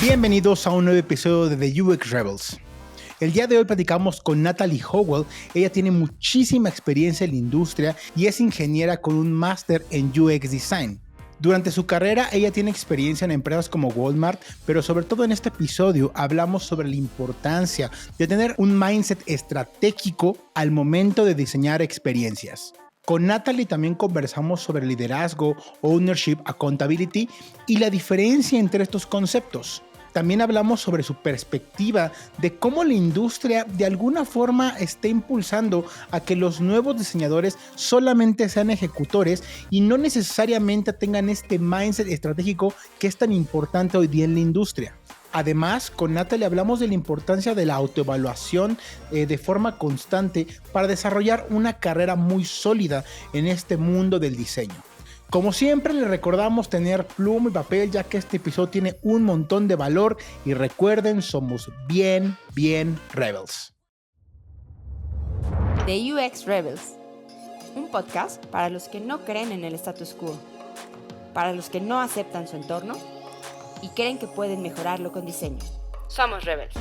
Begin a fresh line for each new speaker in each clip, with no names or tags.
Bienvenidos a un nuevo episodio de The UX Rebels. El día de hoy platicamos con Natalie Howell. Ella tiene muchísima experiencia en la industria y es ingeniera con un máster en UX Design. Durante su carrera, ella tiene experiencia en empresas como Walmart, pero sobre todo en este episodio hablamos sobre la importancia de tener un mindset estratégico al momento de diseñar experiencias. Con Natalie también conversamos sobre liderazgo, ownership, accountability y la diferencia entre estos conceptos. También hablamos sobre su perspectiva de cómo la industria de alguna forma está impulsando a que los nuevos diseñadores solamente sean ejecutores y no necesariamente tengan este mindset estratégico que es tan importante hoy día en la industria. Además, con Natalie hablamos de la importancia de la autoevaluación de forma constante para desarrollar una carrera muy sólida en este mundo del diseño. Como siempre, les recordamos tener pluma y papel, ya que este episodio tiene un montón de valor. Y recuerden, somos bien Rebels.
The UX Rebels, un podcast para los que no creen en el status quo, para los que no aceptan su entorno y creen que pueden mejorarlo con diseño. Somos Rebels.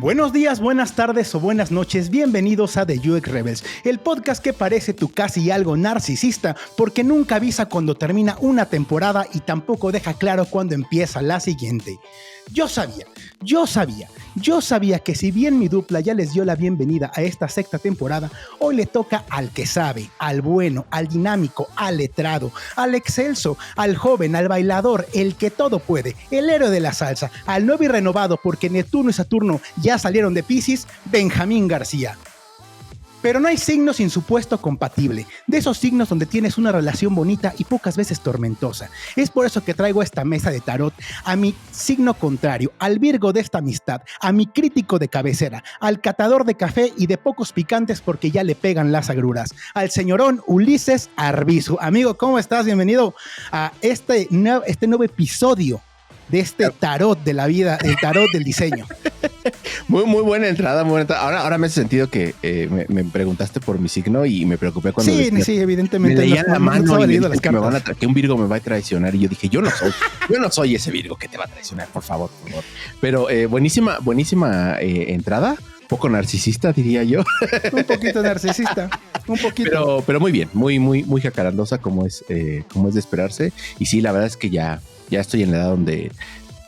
Buenos días, buenas tardes o buenas noches, bienvenidos a The UX Rebels, el podcast que parece tu casi algo narcisista porque nunca avisa cuando termina una temporada y tampoco deja claro cuándo empieza la siguiente. Yo sabía que si bien mi dupla ya les dio la bienvenida a esta sexta temporada, hoy le toca al que sabe, al bueno, al dinámico, al letrado, al excelso, al joven, al bailador, el que todo puede, el héroe de la salsa, al nuevo y renovado porque Neptuno y Saturno ya salieron de Piscis, Benjamín García. Pero no hay signo sin su puesto compatible, de esos signos donde tienes una relación bonita y pocas veces tormentosa. Es por eso que traigo a esta mesa de tarot a mi signo contrario, al Virgo de esta amistad, a mi crítico de cabecera, al catador de café y de pocos picantes porque ya le pegan las agruras, al señorón Ulises Arbizu. Amigo, ¿cómo estás? Bienvenido a este nuevo episodio de este tarot de la vida, el tarot del diseño.
Muy buena entrada, muy buena entrada. Ahora me hace sentido que me preguntaste por mi signo y me preocupé cuando
sí, evidentemente
me leían la mano y me dije
que
un Virgo me va a traicionar y yo dije, yo no soy ese Virgo que te va a traicionar, por favor. Pero buenísima entrada. Poco narcisista, diría yo.
Un poquito narcisista, un poquito.
Pero muy bien, muy jacarandosa como es de esperarse. Y sí, la verdad es que ya estoy en la edad donde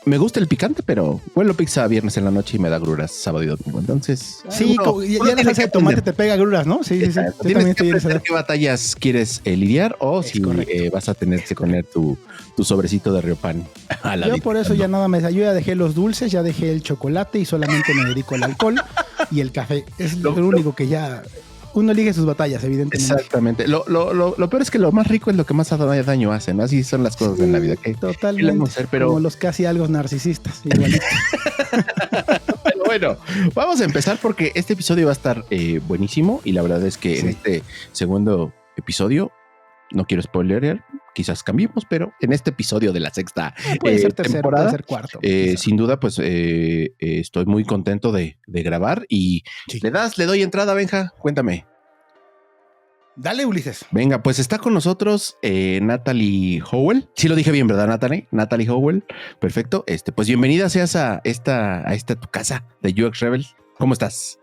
me gusta el picante, pero vuelo pizza viernes en la noche y me da gruras sábado y domingo. Entonces,
sí, ya la salsa de tomate te pega gruras, ¿no? Sí.
Tienes que aprender qué batallas quieres lidiar o si vas a tener que poner tu sobrecito de Riopan.
Yo por eso ya nada más, yo ya dejé los dulces, ya dejé el chocolate y solamente me dedico al alcohol y el café. Es lo único que ya... Uno elige sus batallas, evidentemente.
Exactamente. Lo peor es que lo más rico es lo que más daño hace, ¿no? Así son las cosas en la vida.
Totalmente. Como los casi algo narcisistas.
Pero bueno, vamos a empezar porque este episodio va a estar buenísimo y la verdad es que en este segundo episodio, no quiero spoilerear, quizás cambiemos, pero en este episodio de la sexta
puede ser tercero,
temporada,
puede ser cuarto.
Sin duda, pues estoy muy contento de grabar y le doy entrada, Benja, cuéntame.
Dale, Ulises.
Venga, pues está con nosotros Natalie Howell. Sí lo dije bien, ¿verdad, Natalie? Natalie Howell. Perfecto. Pues bienvenida seas a esta tu casa de UX Rebel. ¿Cómo estás?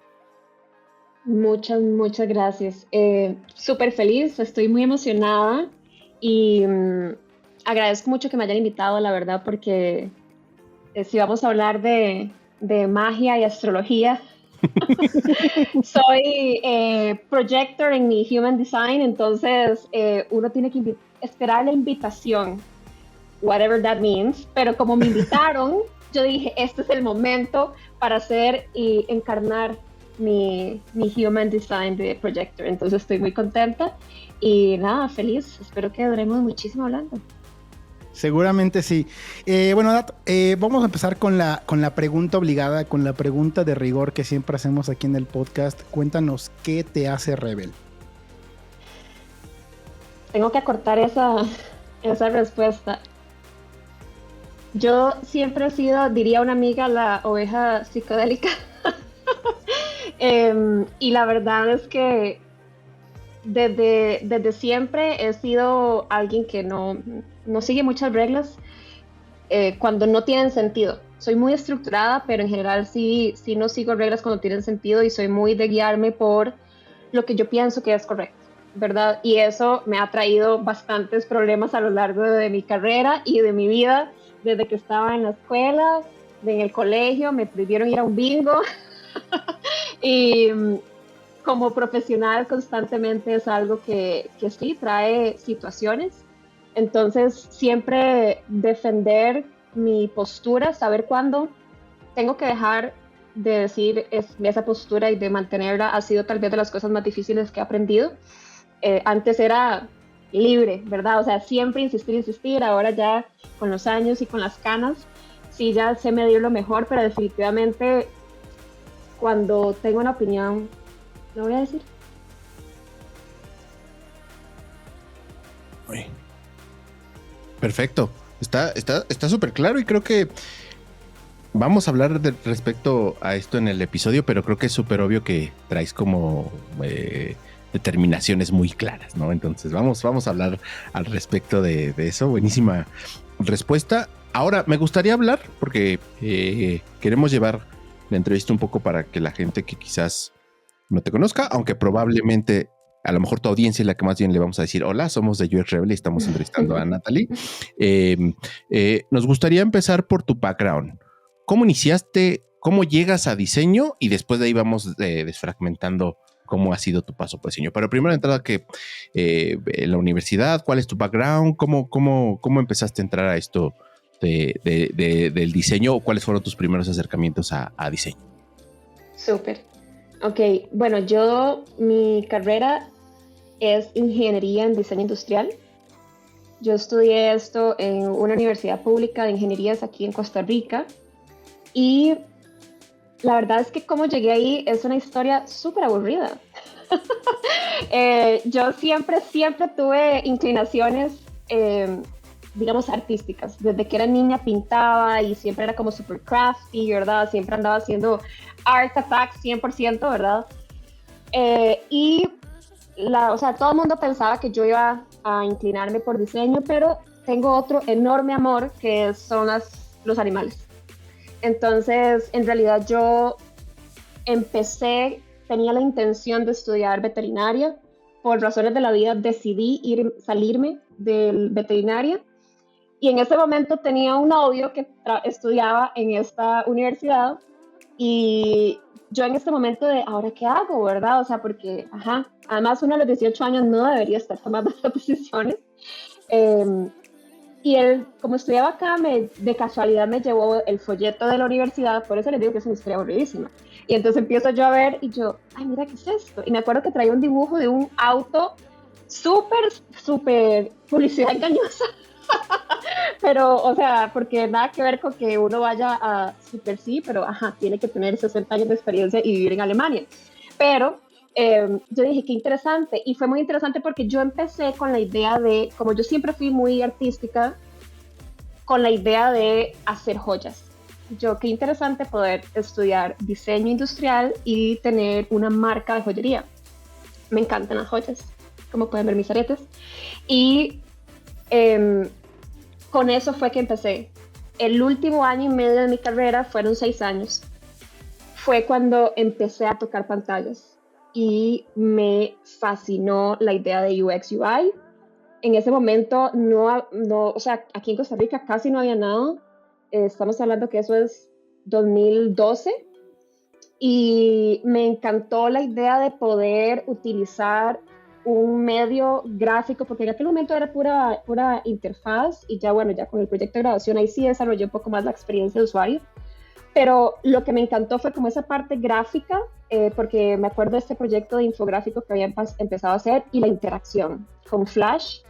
Muchas gracias. Súper feliz, estoy muy emocionada y agradezco mucho que me hayan invitado, la verdad, porque si vamos a hablar de magia y astrología, soy projector en mi Human Design, entonces uno tiene que esperar la invitación, whatever that means, pero como me invitaron, yo dije, este es el momento para hacer y encarnar mi Human Design de Projector. Entonces estoy muy contenta y nada, feliz. Espero que duremos muchísimo hablando.
Seguramente sí. Bueno, Nat, vamos a empezar con la pregunta obligada, con la pregunta de rigor que siempre hacemos aquí en el podcast. Cuéntanos, ¿qué te hace rebel?
tengo que acortar esa respuesta. Yo siempre he sido, diría una amiga, la oveja psicodélica. Y la verdad es que desde siempre he sido alguien que no sigue muchas reglas cuando no tienen sentido. Soy muy estructurada, pero en general sí no sigo reglas cuando tienen sentido y soy muy de guiarme por lo que yo pienso que es correcto, ¿verdad? Y eso me ha traído bastantes problemas a lo largo de mi carrera y de mi vida, desde que estaba en la escuela, en el colegio, me prohibieron ir a un bingo y como profesional constantemente es algo que sí trae situaciones. Entonces siempre defender mi postura, saber cuándo tengo que dejar de decir esa postura y de mantenerla ha sido tal vez de las cosas más difíciles que he aprendido. Antes era libre, ¿verdad? O sea, siempre insistir, ahora ya con los años y con las canas, sí ya sé medirlo mejor, pero definitivamente cuando tengo una opinión, lo voy a decir.
Perfecto. Está súper claro y creo que vamos a hablar respecto a esto en el episodio, pero creo que es súper obvio que traes como determinaciones muy claras, ¿no? Entonces vamos a hablar al respecto de eso. Buenísima respuesta. Ahora, me gustaría hablar, porque queremos llevar la entrevista un poco para que la gente que quizás no te conozca, aunque probablemente a lo mejor tu audiencia es la que más bien le vamos a decir, hola, somos de UX Rebel y estamos entrevistando a Natalie. Nos gustaría empezar por tu background. ¿Cómo iniciaste? ¿Cómo llegas a diseño? Y después de ahí vamos desfragmentando cómo ha sido tu paso por diseño. Pero primero de entrada, en la universidad, ¿cuál es tu background? ¿Cómo empezaste a entrar a esto del diseño? ¿O cuáles fueron tus primeros acercamientos a diseño?
Súper. Ok, bueno, mi carrera es ingeniería en diseño industrial. Yo estudié esto en una universidad pública de ingenierías aquí en Costa Rica y la verdad es que cómo llegué ahí es una historia súper aburrida. Yo siempre tuve inclinaciones, digamos, artísticas. Desde que era niña pintaba y siempre era como super crafty, ¿verdad? Siempre andaba haciendo art attack 100%, ¿verdad? O sea, todo el mundo pensaba que yo iba a inclinarme por diseño, pero tengo otro enorme amor que son los animales. Entonces, en realidad yo tenía la intención de estudiar veterinaria. Por razones de la vida decidí salirme del veterinaria. Y en ese momento tenía un novio que estudiaba en esta universidad y yo en este momento de, ¿ahora qué hago, verdad? O sea, porque, además uno a los 18 años no debería estar tomando estas decisiones. Y él, como estudiaba acá, de casualidad me llevó el folleto de la universidad, por eso les digo que es una historia aburridísima. Y entonces empiezo yo a ver y yo, ay, mira, ¿qué es esto? Y me acuerdo que traía un dibujo de un auto súper publicidad engañosa. Pero, o sea, porque nada que ver con que uno vaya a super sí, pero tiene que tener 60 años de experiencia y vivir en Alemania. Pero yo dije, qué interesante. Y fue muy interesante porque yo empecé con la idea de, como yo siempre fui muy artística, con la idea de hacer joyas. Qué interesante poder estudiar diseño industrial y tener una marca de joyería. Me encantan las joyas, como pueden ver mis aretes. Y con eso fue que empecé. El último año y medio de mi carrera, fueron 6 años, fue cuando empecé a tocar pantallas y me fascinó la idea de UX UI. En ese momento o sea, aquí en Costa Rica casi no había nada. Estamos hablando que eso es 2012 y me encantó la idea de poder utilizar un medio gráfico, porque en aquel momento era pura interfaz y ya bueno, ya con el proyecto de graduación ahí sí desarrollé un poco más la experiencia de usuario, pero lo que me encantó fue como esa parte gráfica, porque me acuerdo de este proyecto de infográfico que había empezado a hacer y la interacción con Flash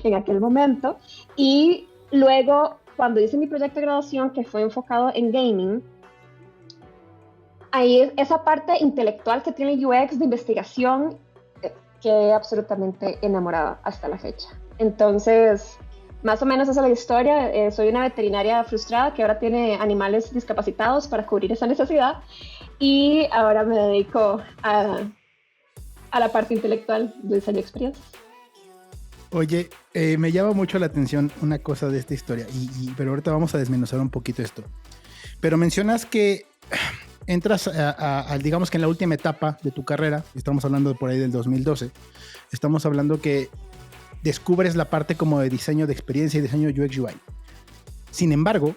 en aquel momento. Y luego cuando hice mi proyecto de graduación que fue enfocado en gaming, ahí esa parte intelectual que tiene UX de investigación quedé absolutamente enamorada hasta la fecha. Entonces, más o menos esa es la historia. Soy una veterinaria frustrada que ahora tiene animales discapacitados para cubrir esa necesidad y ahora me dedico a la parte intelectual de diseño de experiencias.
Oye, me llama mucho la atención una cosa de esta historia, pero ahorita vamos a desmenuzar un poquito esto. Pero mencionas que entras digamos que en la última etapa de tu carrera, estamos hablando de por ahí del 2012, estamos hablando que descubres la parte como de diseño de experiencia y diseño UX UI. Sin embargo,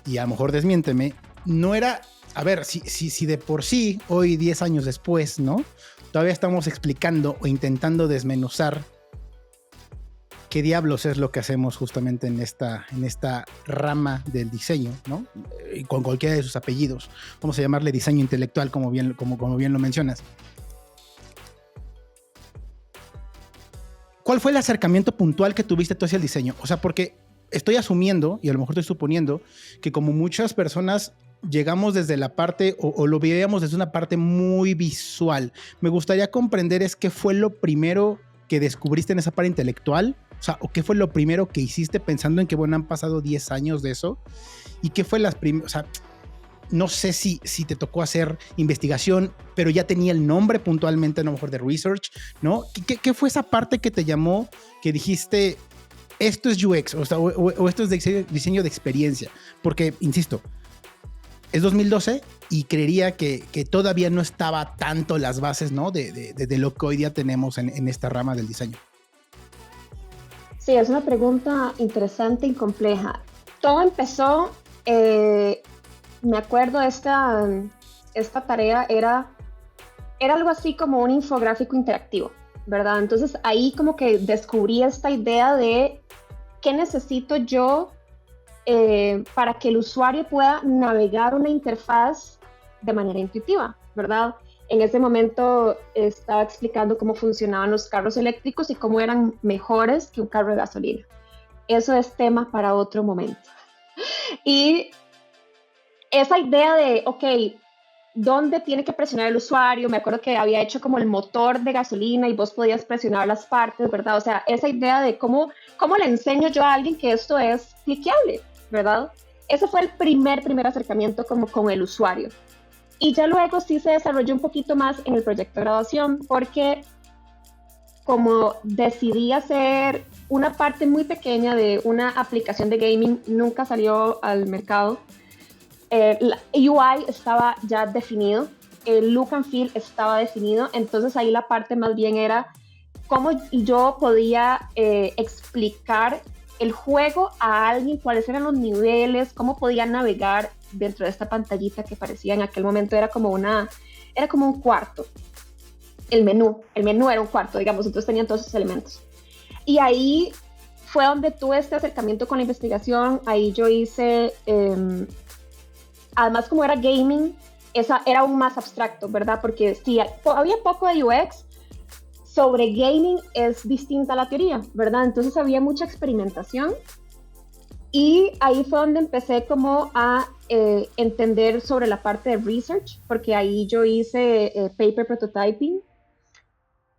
y a lo mejor desmiénteme, no era, a ver, si de por sí, hoy 10 años después, ¿no? Todavía estamos explicando o intentando desmenuzar qué diablos es lo que hacemos justamente en esta rama del diseño, ¿no? Con cualquiera de sus apellidos. Vamos a llamarle diseño intelectual, como bien lo mencionas. ¿Cuál fue el acercamiento puntual que tuviste tú hacia el diseño? O sea, porque estoy asumiendo, y a lo mejor estoy suponiendo, que como muchas personas llegamos desde la parte, o lo veíamos desde una parte muy visual. Me gustaría comprender qué fue lo primero que descubriste en esa parte intelectual. O sea, ¿o qué fue lo primero que hiciste pensando en que, bueno, han pasado 10 años de eso? ¿Y qué fue las primeras? O sea, no sé si te tocó hacer investigación, pero ya tenía el nombre puntualmente, a lo mejor de research, ¿no? ¿Qué fue esa parte que te llamó, que dijiste, esto es UX, o esto es diseño de experiencia? Porque, insisto, es 2012 y creería que todavía no estaba tanto las bases, ¿no? de lo que hoy día tenemos en esta rama del diseño.
Sí, es una pregunta interesante y compleja. Todo empezó, me acuerdo, esta tarea era algo así como un infográfico interactivo, ¿verdad? Entonces ahí como que descubrí esta idea de qué necesito yo para que el usuario pueda navegar una interfaz de manera intuitiva, ¿verdad? En ese momento estaba explicando cómo funcionaban los carros eléctricos y cómo eran mejores que un carro de gasolina. Eso es tema para otro momento. Y esa idea de, ok, ¿dónde tiene que presionar el usuario? Me acuerdo que había hecho como el motor de gasolina y vos podías presionar las partes, ¿verdad? O sea, esa idea de cómo le enseño yo a alguien que esto es cliqueable, ¿verdad? Ese fue el primer acercamiento como con el usuario. Y ya luego sí se desarrolló un poquito más en el proyecto de graduación, porque como decidí hacer una parte muy pequeña de una aplicación de gaming, nunca salió al mercado. La UI estaba ya definido, el look and feel estaba definido, entonces ahí la parte más bien era cómo yo podía explicar el juego a alguien, cuáles eran los niveles, cómo podía navegar dentro de esta pantallita que parecía en aquel momento era como un cuarto. El menú era un cuarto, digamos, entonces tenían todos esos elementos. Y ahí fue donde tuve este acercamiento con la investigación. Ahí yo hice, además como era gaming, era aún más abstracto, ¿verdad? Porque sí, había poco de UX, sobre gaming es distinta a la teoría, ¿verdad? Entonces había mucha experimentación y ahí fue donde empecé como a entender sobre la parte de research, porque ahí yo hice paper prototyping.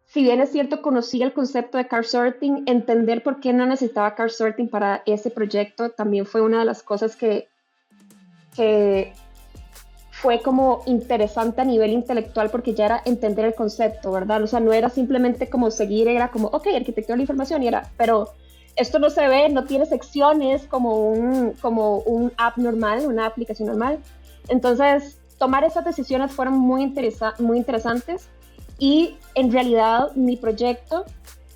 Si bien es cierto, conocí el concepto de card sorting, entender por qué no necesitaba card sorting para ese proyecto también fue una de las cosas que fue como interesante a nivel intelectual, porque ya era entender el concepto, ¿verdad? O sea, no era simplemente como seguir, era como, ok, arquitectura de la información, y era, pero esto no se ve, no tiene secciones como un app normal, una aplicación normal. Entonces, tomar esas decisiones fueron muy interesantes, y en realidad mi proyecto,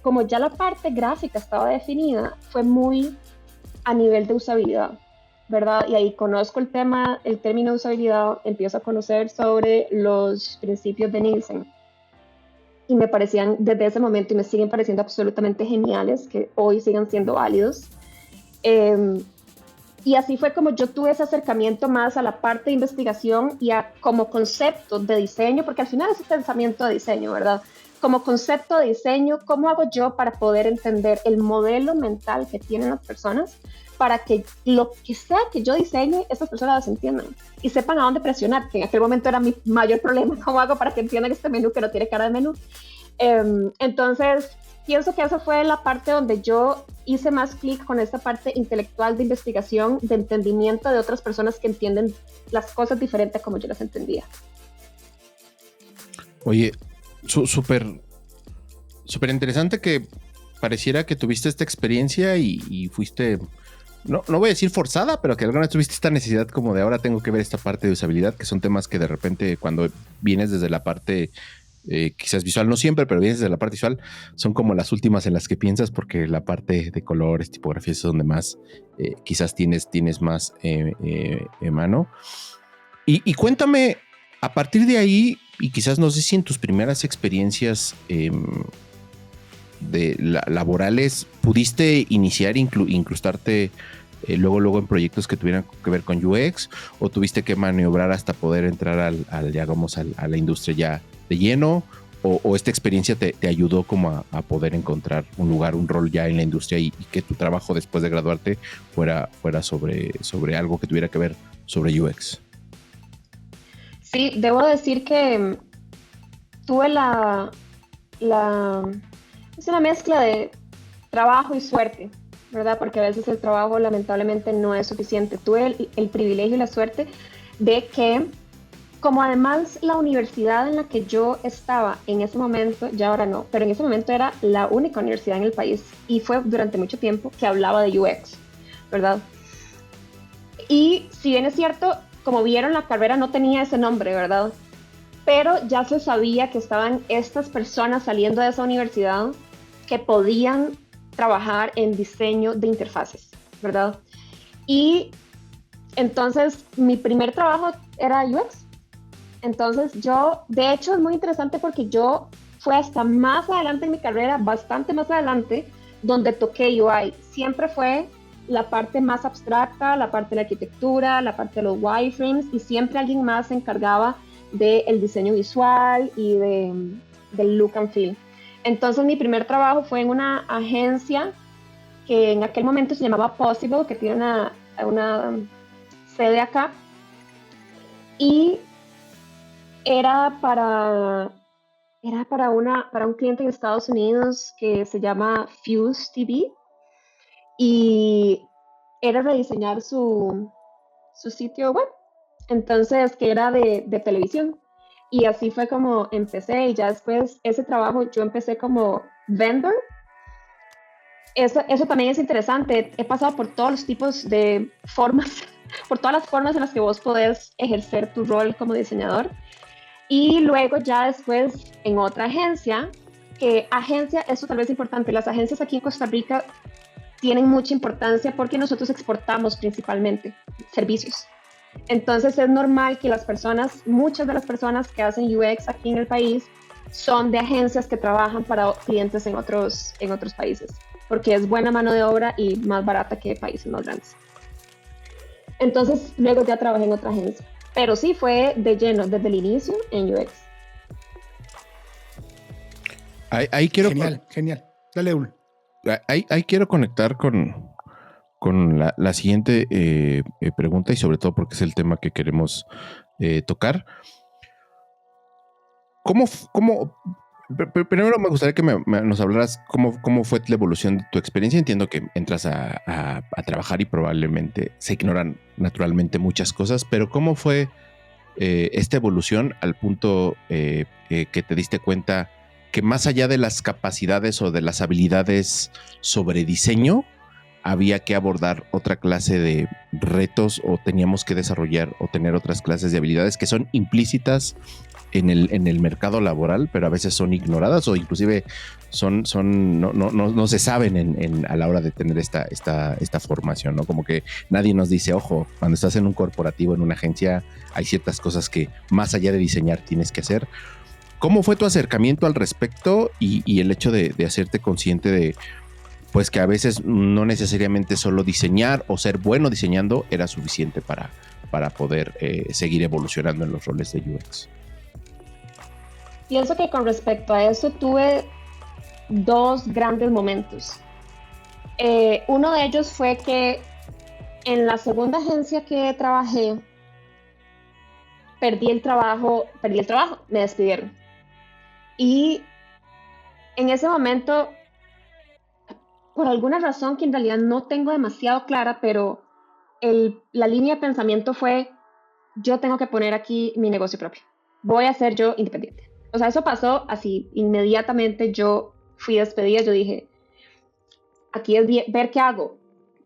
como ya la parte gráfica estaba definida, fue muy a nivel de usabilidad, ¿verdad? Y ahí conozco el término de usabilidad, empiezo a conocer sobre los principios de Nielsen. Y me parecían desde ese momento, y me siguen pareciendo absolutamente geniales, que hoy sigan siendo válidos. Y así fue como yo tuve ese acercamiento más a la parte de investigación y como concepto de diseño, porque al final es un pensamiento de diseño, ¿verdad? Como concepto de diseño, ¿cómo hago yo para poder entender el modelo mental que tienen las personas para que lo que sea que yo diseñe, esas personas las entiendan y sepan a dónde presionar? Que en aquel momento era mi mayor problema, ¿cómo hago para que entiendan este menú que no tiene cara de menú? Entonces, pienso que esa fue la parte donde yo hice más clic con esta parte intelectual de investigación, de entendimiento de otras personas que entienden las cosas diferentes como yo las entendía.
Oye, súper interesante que pareciera que tuviste esta experiencia y fuiste, no voy a decir forzada, pero que alguna vez tuviste esta necesidad como de ahora tengo que ver esta parte de usabilidad, que son temas que de repente cuando vienes desde la parte quizás visual, no siempre, pero vienes desde la parte visual, son como las últimas en las que piensas porque la parte de colores, tipografía es donde más quizás tienes más mano. Y cuéntame, a partir de ahí, y quizás no sé si en tus primeras experiencias laborales pudiste iniciar, incrustarte luego en proyectos que tuvieran que ver con UX, o tuviste que maniobrar hasta poder entrar a la industria ya de lleno, o esta experiencia te ayudó como a poder encontrar un lugar, un rol ya en la industria y que tu trabajo después de graduarte fuera sobre algo que tuviera que ver sobre UX?
Sí, debo decir que tuve es una mezcla de trabajo y suerte, ¿verdad? Porque a veces el trabajo lamentablemente no es suficiente. Tuve el privilegio y la suerte de que, como además la universidad en la que yo estaba en ese momento, ya ahora no, pero en ese momento era la única universidad en el país y fue durante mucho tiempo que hablaba de UX, ¿verdad? Y si bien es cierto, como vieron, la carrera no tenía ese nombre, ¿verdad? Pero ya se sabía que estaban estas personas saliendo de esa universidad que podían trabajar en diseño de interfaces, ¿verdad? Y entonces mi primer trabajo era UX. Entonces yo, de hecho es muy interesante porque yo fue hasta más adelante en mi carrera, bastante más adelante, donde toqué UI. Siempre fue la parte más abstracta, la parte de la arquitectura, la parte de los wireframes, y siempre alguien más se encargaba del diseño visual y del look and feel. Entonces mi primer trabajo fue en una agencia que en aquel momento se llamaba Possible, que tiene una sede acá, y era para un cliente en Estados Unidos que se llama Fuse TV, y era rediseñar su sitio web, entonces que era de televisión. Y así fue como empecé, y ya después ese trabajo yo empecé como vendor. Eso también es interesante. He pasado por todos los tipos de formas, por todas las formas en las que vos podés ejercer tu rol como diseñador. Y luego ya después en otra agencia, eso tal vez es importante, las agencias aquí en Costa Rica tienen mucha importancia porque nosotros exportamos principalmente servicios. Entonces es normal que muchas de las personas que hacen UX aquí en el país son de agencias que trabajan para clientes en otros países, porque es buena mano de obra y más barata que países más grandes. Entonces luego ya trabajé en otra agencia, pero sí fue de lleno desde el inicio en UX.
Ahí quiero...
Genial. Dale, Ul.
Ahí quiero conectar con la siguiente pregunta, y sobre todo porque es el tema que queremos tocar. Primero me gustaría que nos hablaras cómo fue la evolución de tu experiencia. Entiendo que entras a trabajar y probablemente se ignoran naturalmente muchas cosas, pero ¿cómo fue esta evolución al punto que te diste cuenta que más allá de las capacidades o de las habilidades sobre diseño, había que abordar otra clase de retos, o teníamos que desarrollar o tener otras clases de habilidades que son implícitas en el mercado laboral, pero a veces son ignoradas, o inclusive no se saben a la hora de tener esta formación, ¿no? Como que nadie nos dice, ojo, cuando estás en un corporativo, en una agencia, hay ciertas cosas que más allá de diseñar tienes que hacer. ¿Cómo fue tu acercamiento al respecto y el hecho de hacerte consciente de pues que a veces no necesariamente solo diseñar o ser bueno diseñando era suficiente para poder seguir evolucionando en los roles de UX?
Pienso que con respecto a eso tuve dos grandes momentos. Uno de ellos fue que en la segunda agencia que trabajé, perdí el trabajo, me despidieron. Y en ese momento, por alguna razón que en realidad no tengo demasiado clara, pero la línea de pensamiento fue, yo tengo que poner aquí mi negocio propio. Voy a ser yo independiente. O sea, eso pasó así, inmediatamente yo fui despedida, yo dije, aquí es ver qué hago.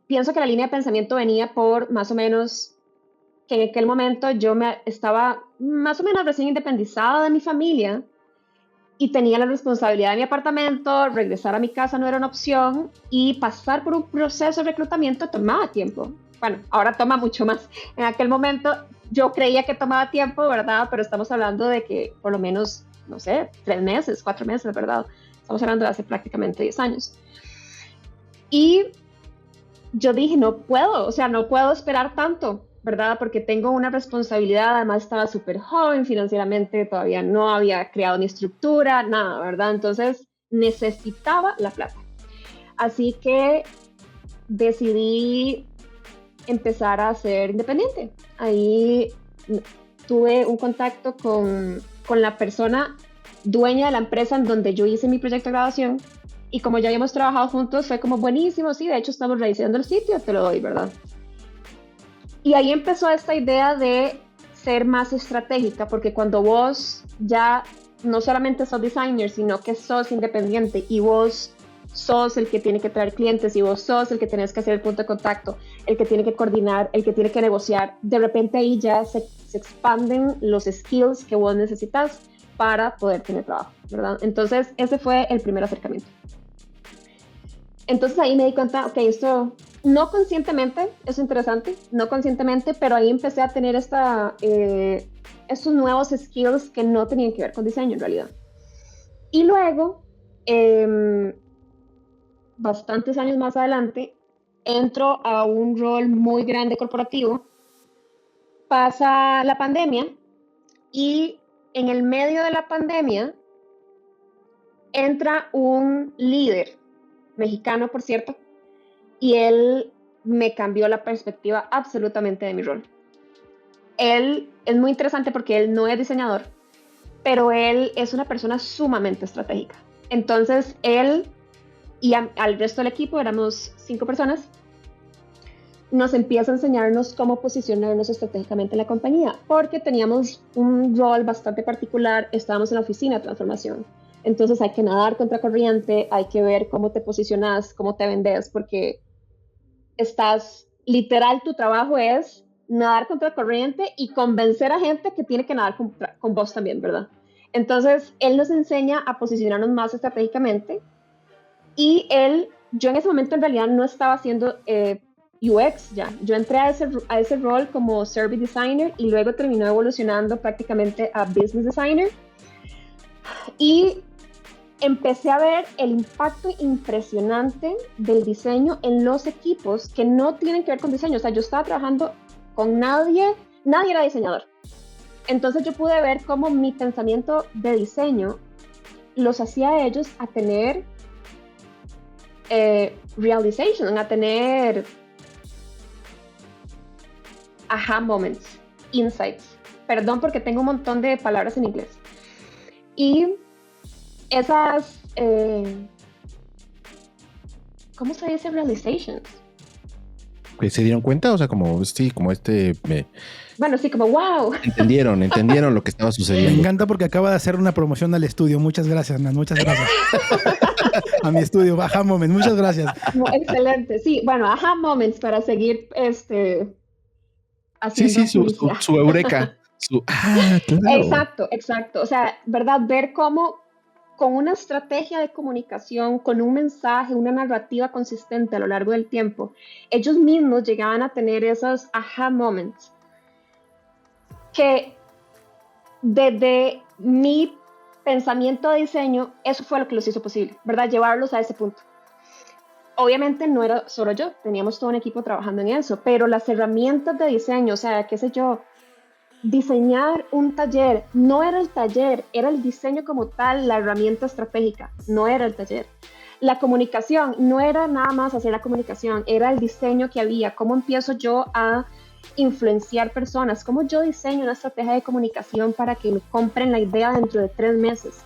Pienso que la línea de pensamiento venía por más o menos que en aquel momento yo estaba más o menos recién independizada de mi familia y tenía la responsabilidad de mi apartamento, regresar a mi casa no era una opción y pasar por un proceso de reclutamiento tomaba tiempo. Bueno, ahora toma mucho más. En aquel momento yo creía que tomaba tiempo, ¿verdad? Pero estamos hablando de que por lo menos, no sé, 3 meses, 4 meses, ¿verdad? Estamos hablando de hace prácticamente 10 años. Y yo dije, no puedo, o sea, no puedo esperar tanto, ¿verdad? Porque tengo una responsabilidad, además estaba súper joven financieramente, todavía no había creado ni estructura, nada, ¿verdad? Entonces necesitaba la plata. Así que decidí empezar a ser independiente. Ahí tuve un contacto con la persona dueña de la empresa en donde yo hice mi proyecto de graduación. Y como ya habíamos trabajado juntos, fue como buenísimo, sí, de hecho estamos revisando el sitio, te lo doy, ¿verdad? Y ahí empezó esta idea de ser más estratégica, porque cuando vos ya no solamente sos designer, sino que sos independiente y vos sos el que tiene que traer clientes y vos sos el que tenés que hacer el punto de contacto, el que tiene que coordinar, el que tiene que negociar, de repente ahí ya se expanden los skills que vos necesitas para poder tener trabajo, ¿verdad? Entonces ese fue el primer acercamiento. Entonces ahí me di cuenta, ok, esto no conscientemente, es interesante, no conscientemente, pero ahí empecé a tener estos nuevos skills que no tenían que ver con diseño en realidad. Y luego, bastantes años más adelante, entro a un rol muy grande corporativo, pasa la pandemia y en el medio de la pandemia entra un líder mexicano, por cierto, y él me cambió la perspectiva absolutamente de mi rol. Él es muy interesante porque él no es diseñador, pero él es una persona sumamente estratégica. Entonces, él y al resto del equipo, éramos 5 personas, nos empieza a enseñarnos cómo posicionarnos estratégicamente en la compañía, porque teníamos un rol bastante particular, estábamos en la oficina de transformación. Entonces hay que nadar contra corriente, hay que ver cómo te posicionas, cómo te vendes, porque literal, tu trabajo es nadar contra corriente y convencer a gente que tiene que nadar con vos también, ¿verdad? Entonces, él nos enseña a posicionarnos más estratégicamente y yo en ese momento en realidad no estaba haciendo UX ya. Yo entré a ese rol como Service Designer y luego terminó evolucionando prácticamente a Business Designer. Y empecé a ver el impacto impresionante del diseño en los equipos que no tienen que ver con diseño. O sea, yo estaba trabajando con nadie era diseñador. Entonces yo pude ver cómo mi pensamiento de diseño los hacía a ellos a tener realization, a tener aha moments, insights. Perdón porque tengo un montón de palabras en inglés. Y esas, ¿cómo se dice realizations?
¿Que se dieron cuenta? O sea, como, sí, como
Bueno, sí, como wow.
Entendieron lo que estaba sucediendo.
Me encanta porque acaba de hacer una promoción al estudio. Muchas gracias, Nan, muchas gracias. A mi estudio, Aha Moment, muchas gracias.
Excelente, sí, bueno, Aha Moments para seguir haciendo
Sí, su eureka.
Claro. Exacto. O sea, ¿verdad? Ver cómo con una estrategia de comunicación, con un mensaje, una narrativa consistente a lo largo del tiempo, ellos mismos llegaban a tener esos aha moments que desde mi pensamiento de diseño, eso fue lo que los hizo posible, ¿verdad? Llevarlos a ese punto. Obviamente no era solo yo, teníamos todo un equipo trabajando en eso, pero las herramientas de diseño, o sea, qué sé yo, diseñar un taller, no era el taller, era el diseño como tal, la herramienta estratégica, no era el taller. La comunicación, no era nada más hacer la comunicación, era el diseño que había, cómo empiezo yo a influenciar personas, cómo yo diseño una estrategia de comunicación para que me compren la idea dentro de 3 meses.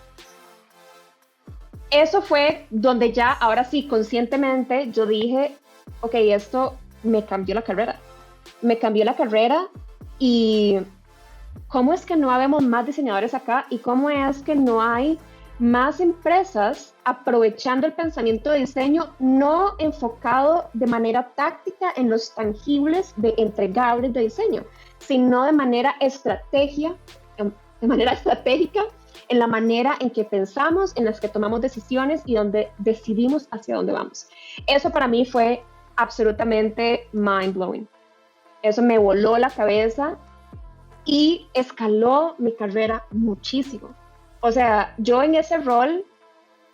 eso fue donde ya, ahora sí, conscientemente, yo dije, ok, esto me cambió la carrera. Me cambió la carrera y cómo es que no habemos más diseñadores acá y cómo es que no hay más empresas aprovechando el pensamiento de diseño no enfocado de manera táctica en los tangibles de entregables de diseño, sino de manera estratégica en la manera en que pensamos, en las que tomamos decisiones y donde decidimos hacia dónde vamos. Eso para mí fue absolutamente mind-blowing. Eso me voló la cabeza y escaló mi carrera muchísimo. O sea, yo en ese rol,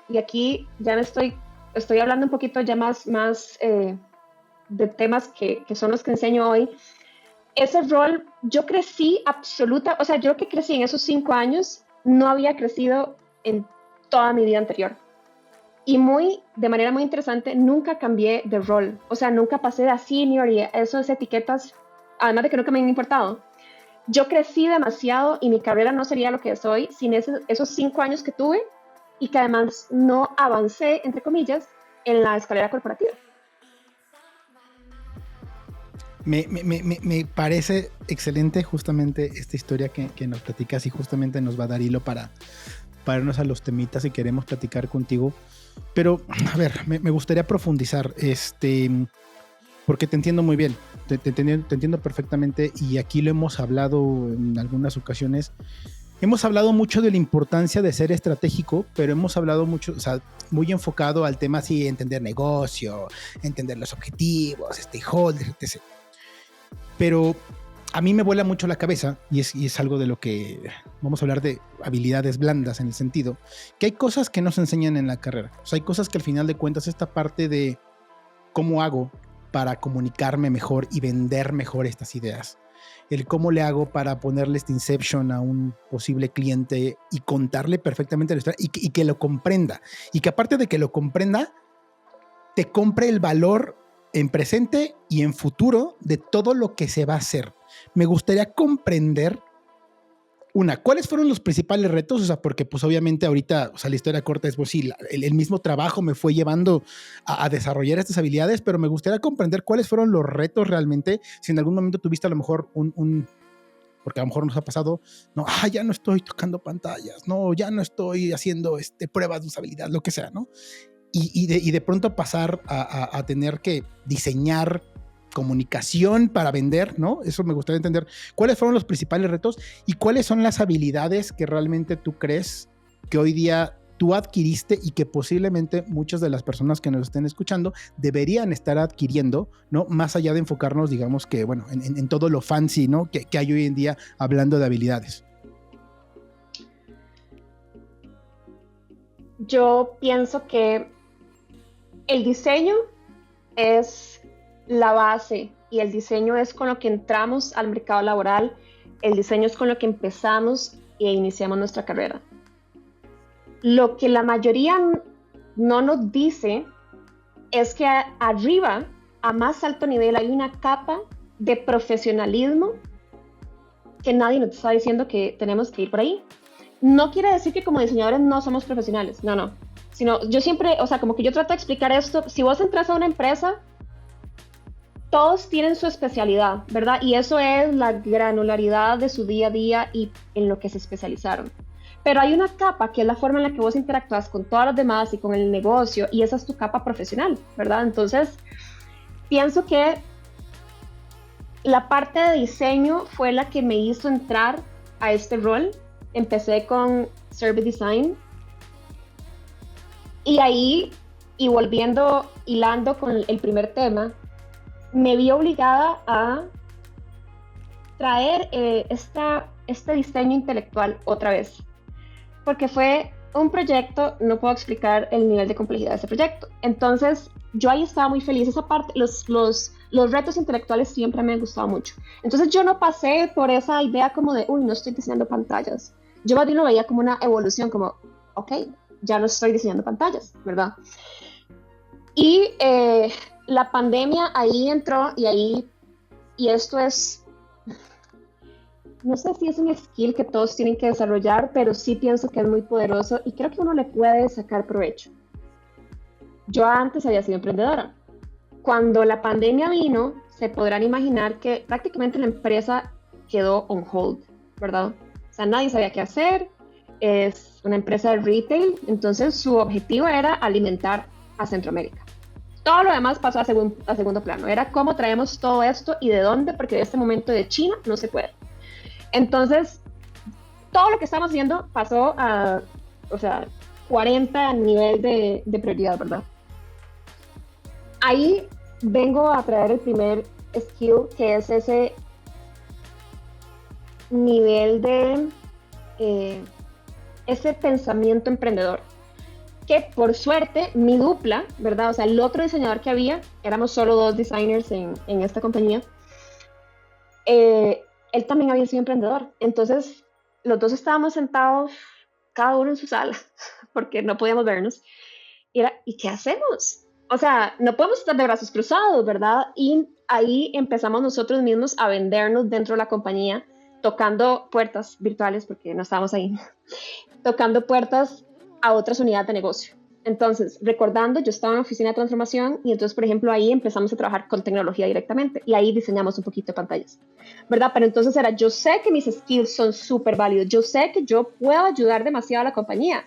y aquí ya me estoy hablando un poquito ya más de temas que son los que enseño hoy. Ese rol, yo crecí o sea, yo que crecí en esos 5 años, no había crecido en toda mi vida anterior. Y de manera muy interesante, nunca cambié de rol. O sea, nunca pasé de senior y esas etiquetas, además de que nunca me han importado. Yo crecí demasiado y mi carrera no sería lo que soy sin esos 5 años que tuve y que además no avancé, entre comillas, en la escalera corporativa.
Me parece excelente justamente esta historia que nos platicas y justamente nos va a dar hilo para irnos a los temitas y queremos platicar contigo. Pero, a ver, me gustaría profundizar, porque te entiendo muy bien, te entiendo perfectamente y aquí lo hemos hablado en algunas ocasiones. Hemos hablado mucho de la importancia de ser estratégico, pero hemos hablado mucho, o sea, muy enfocado al tema así, entender negocio, entender los objetivos, stakeholders, etc. Pero a mí me vuela mucho la cabeza y es algo de lo que vamos a hablar de habilidades blandas en el sentido que hay cosas que no se enseñan en la carrera. O sea, hay cosas que al final de cuentas esta parte de cómo hago para comunicarme mejor y vender mejor estas ideas. El cómo le hago para ponerle este inception a un posible cliente y contarle perfectamente la historia y que lo comprenda. Y que aparte de que lo comprenda, te compre el valor en presente y en futuro de todo lo que se va a hacer. Me gustaría comprender, ¿cuáles fueron los principales retos? O sea, porque pues obviamente ahorita, o sea, la historia corta es, pues sí, el mismo trabajo me fue llevando a desarrollar estas habilidades, pero me gustaría comprender cuáles fueron los retos realmente, si en algún momento tuviste a lo mejor porque a lo mejor nos ha pasado, no, ya no estoy tocando pantallas, no, ya no estoy haciendo pruebas de usabilidad, lo que sea, ¿no? Y de pronto pasar a tener que diseñar comunicación para vender, ¿no? Eso me gustaría entender. ¿Cuáles fueron los principales retos y cuáles son las habilidades que realmente tú crees que hoy día tú adquiriste y que posiblemente muchas de las personas que nos estén escuchando deberían estar adquiriendo, ¿no? Más allá de enfocarnos, digamos que, bueno, en todo lo fancy, ¿no? Que hay hoy en día hablando de habilidades.
Yo pienso que el diseño es la base y el diseño es con lo que entramos al mercado laboral, el diseño es con lo que empezamos e iniciamos nuestra carrera. Lo que la mayoría no nos dice es que arriba, a más alto nivel, hay una capa de profesionalismo que nadie nos está diciendo que tenemos que ir por ahí. No quiere decir que como diseñadores no somos profesionales, no. Sino yo siempre, o sea, como que yo trato de explicar esto, si vos entras a una empresa, todos tienen su especialidad, ¿verdad? Y eso es la granularidad de su día a día y en lo que se especializaron. Pero hay una capa que es la forma en la que vos interactúas con todos los demás y con el negocio, y esa es tu capa profesional, ¿verdad? Entonces, pienso que la parte de diseño fue la que me hizo entrar a este rol. Empecé con Service Design y ahí, y volviendo, hilando con el primer tema, me vi obligada a traer este diseño intelectual otra vez, porque fue un proyecto, no puedo explicar el nivel de complejidad de ese proyecto. Entonces, yo ahí estaba muy feliz. Esa parte, los retos intelectuales siempre me han gustado mucho. Entonces, yo no pasé por esa idea como de, no estoy diseñando pantallas. Yo más bien lo veía como una evolución, como, ok, ya no estoy diseñando pantallas, ¿verdad? Y la pandemia ahí entró y esto es no sé si es un skill que todos tienen que desarrollar, pero sí pienso que es muy poderoso y creo que uno le puede sacar provecho. Yo antes había sido emprendedora. Cuando la pandemia vino, se podrán imaginar que prácticamente la empresa quedó on hold, ¿verdad? O sea, nadie sabía qué hacer. Es una empresa de retail, entonces su objetivo era alimentar a Centroamérica. Todo lo demás pasó a segundo plano. Era cómo traemos todo esto y de dónde, porque de este momento de China no se puede. Entonces, todo lo que estamos haciendo pasó a, 40 a nivel de prioridad, ¿verdad? Ahí vengo a traer el primer skill, que es ese nivel de ese pensamiento emprendedor. Que por suerte, mi dupla, ¿verdad? O sea, el otro diseñador que había, éramos solo 2 designers en esta compañía, él también había sido emprendedor. Entonces, los dos estábamos sentados, cada uno en su sala, porque no podíamos vernos. Y era, ¿y qué hacemos? O sea, no podemos estar de brazos cruzados, ¿verdad? Y ahí empezamos nosotros mismos a vendernos dentro de la compañía, tocando puertas virtuales, porque no estábamos ahí, tocando puertas a otras unidades de negocio. Entonces, recordando, yo estaba en la oficina de transformación y entonces, por ejemplo, ahí empezamos a trabajar con tecnología directamente y ahí diseñamos un poquito de pantallas, ¿verdad? Pero entonces era, yo sé que mis skills son súper válidos, yo sé que yo puedo ayudar demasiado a la compañía.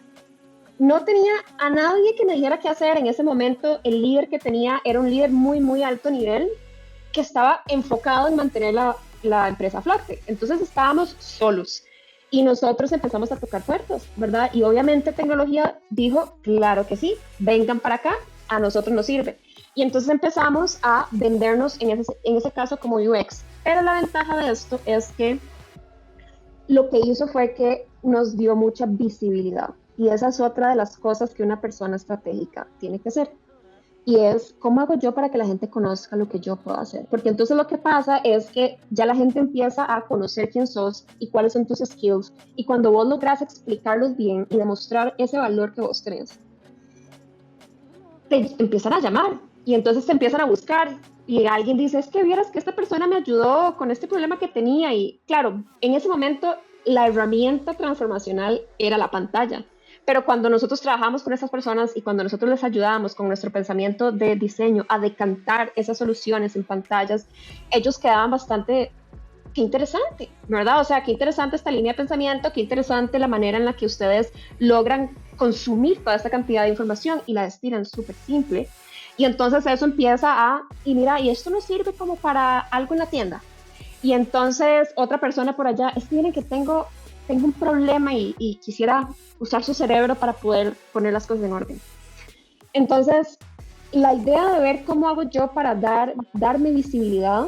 No tenía a nadie que me dijera qué hacer en ese momento. El líder que tenía era un líder muy, muy alto nivel que estaba enfocado en mantener la empresa a flote. Entonces estábamos solos. Y nosotros empezamos a tocar puertas, ¿verdad? Y obviamente tecnología dijo, claro que sí, vengan para acá, a nosotros nos sirve. Y entonces empezamos a vendernos en ese caso como UX. Pero la ventaja de esto es que lo que hizo fue que nos dio mucha visibilidad. Y esa es otra de las cosas que una persona estratégica tiene que hacer. Y es, ¿cómo hago yo para que la gente conozca lo que yo puedo hacer? Porque entonces lo que pasa es que ya la gente empieza a conocer quién sos y cuáles son tus skills. Y cuando vos logras explicarlos bien y demostrar ese valor que vos crees, te empiezan a llamar y entonces te empiezan a buscar. Y alguien dice, es que vieras que esta persona me ayudó con este problema que tenía. Y claro, en ese momento la herramienta transformacional era la pantalla. Pero cuando nosotros trabajamos con esas personas y cuando nosotros les ayudamos con nuestro pensamiento de diseño a decantar esas soluciones en pantallas, ellos quedaban bastante, qué interesante, ¿verdad? O sea, qué interesante esta línea de pensamiento, qué interesante la manera en la que ustedes logran consumir toda esta cantidad de información y la destinan súper simple. Y entonces eso empieza y mira, y esto nos sirve como para algo en la tienda. Y entonces otra persona por allá, es que miren que tengo un problema y quisiera usar su cerebro para poder poner las cosas en orden. Entonces, la idea de ver cómo hago yo para darme visibilidad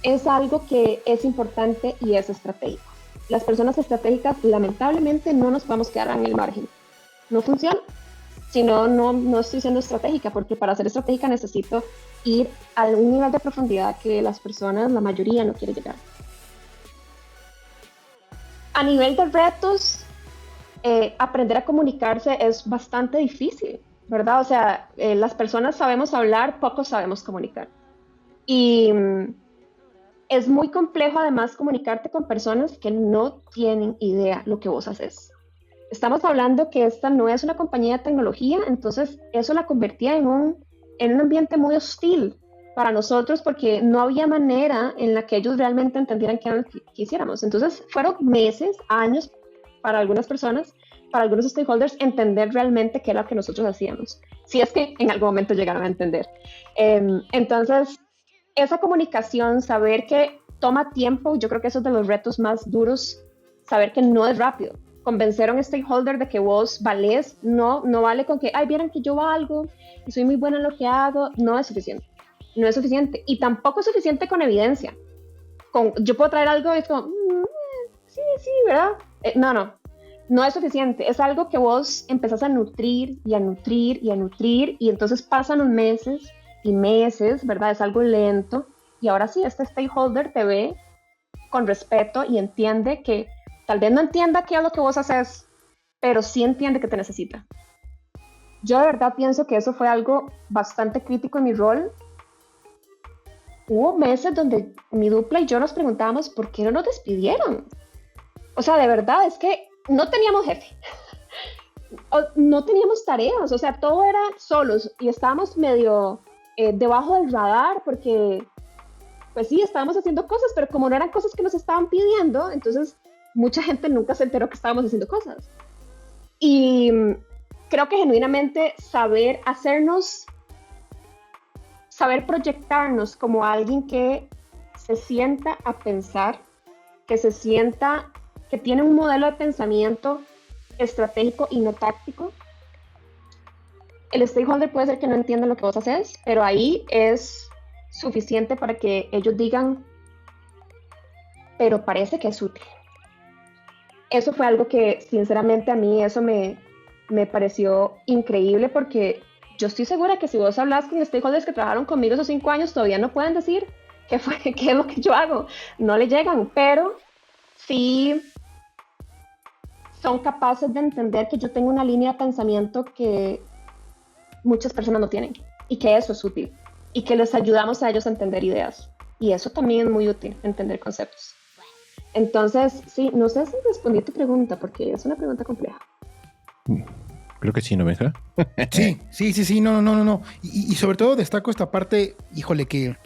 es algo que es importante y es estratégico. Las personas estratégicas, lamentablemente, no nos podemos quedar en el margen. No funciona. Si no, no estoy siendo estratégica, porque para ser estratégica necesito ir a un nivel de profundidad que las personas, la mayoría, no quiere llegar. A nivel de retos, aprender a comunicarse es bastante difícil, ¿verdad? O sea, las personas sabemos hablar, pocos sabemos comunicar. Y es muy complejo además comunicarte con personas que no tienen idea lo que vos haces. Estamos hablando que esta no es una compañía de tecnología, entonces eso la convertía en un ambiente muy hostil para nosotros porque no había manera en la que ellos realmente entendieran qué era lo que quisiéramos. Entonces fueron meses, años para algunas personas, para algunos stakeholders, entender realmente qué era lo que nosotros hacíamos, si es que en algún momento llegaron a entender. Entonces, esa comunicación, saber que toma tiempo, yo creo que eso es de los retos más duros, saber que no es rápido. Convencer a un stakeholder de que vos valés, no vale con que, ay, vieran que yo valgo y soy muy buena en lo que hago, no es suficiente. No es suficiente. Y tampoco es suficiente con evidencia. Yo puedo traer algo y es como, sí, ¿verdad? No es suficiente. Es algo que vos empezás a nutrir y a nutrir y a nutrir y entonces pasan los meses y meses, ¿verdad? Es algo lento y ahora sí, este stakeholder te ve con respeto y entiende que tal vez no entienda qué es lo que vos haces, pero sí entiende que te necesita. Yo de verdad pienso que eso fue algo bastante crítico en mi rol hubo meses donde mi dupla y yo nos preguntábamos por qué no nos despidieron. O sea, de verdad, es que no teníamos jefe, no teníamos tareas, o sea, todo era solos y estábamos medio debajo del radar porque, pues sí, estábamos haciendo cosas, pero como no eran cosas que nos estaban pidiendo, entonces mucha gente nunca se enteró que estábamos haciendo cosas. Y creo que genuinamente saber proyectarnos como alguien que se sienta a pensar, que se sienta que tiene un modelo de pensamiento estratégico y no táctico. El stakeholder puede ser que no entienda lo que vos haces, pero ahí es suficiente para que ellos digan, pero parece que es útil. Eso fue algo que sinceramente a mí eso me pareció increíble porque yo estoy segura que si vos hablas con stakeholders que trabajaron conmigo esos 5 años todavía no pueden decir qué es lo que yo hago, no le llegan, pero sí son capaces de entender que yo tengo una línea de pensamiento que muchas personas no tienen y que eso es útil y que les ayudamos a ellos a entender ideas y eso también es muy útil, entender conceptos. Entonces, sí, no sé si respondí tu pregunta porque es una pregunta compleja.
Creo que sí, ¿no, Benja?
Sí, no. Y sobre todo destaco esta parte, híjole, que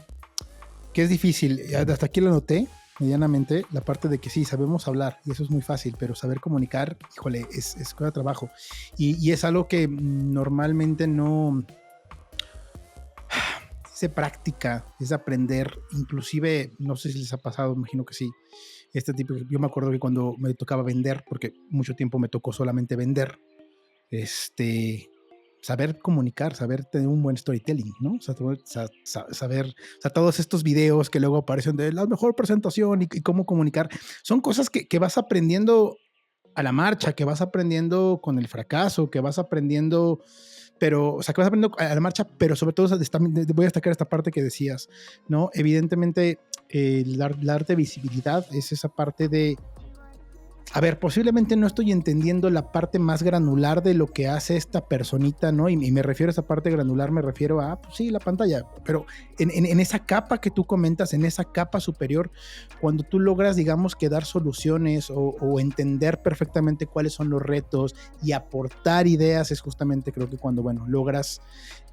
es difícil. Hasta aquí lo noté medianamente, la parte de que sí, sabemos hablar y eso es muy fácil, pero saber comunicar, híjole, es cosa de trabajo. Y es algo que normalmente no se practica, es aprender. Inclusive, no sé si les ha pasado, imagino que sí. Yo me acuerdo que cuando me tocaba vender, porque mucho tiempo me tocó solamente vender, saber comunicar, saber tener un buen storytelling, ¿no? O sea, saber, o sea, todos estos videos que luego aparecen de la mejor presentación y cómo comunicar, son cosas que vas aprendiendo a la marcha, que vas aprendiendo con el fracaso, que vas aprendiendo, pero, o sea, que vas aprendiendo a la marcha, pero sobre todo voy a destacar esta parte que decías, ¿no? Evidentemente, darte visibilidad es esa parte de, a ver, posiblemente no estoy entendiendo la parte más granular de lo que hace esta personita, ¿no? Y me refiero a esa parte granular, me refiero a, pues sí, la pantalla, pero en esa capa que tú comentas, en esa capa superior, cuando tú logras, digamos, que dar soluciones o entender perfectamente cuáles son los retos y aportar ideas, es justamente creo que cuando, bueno, logras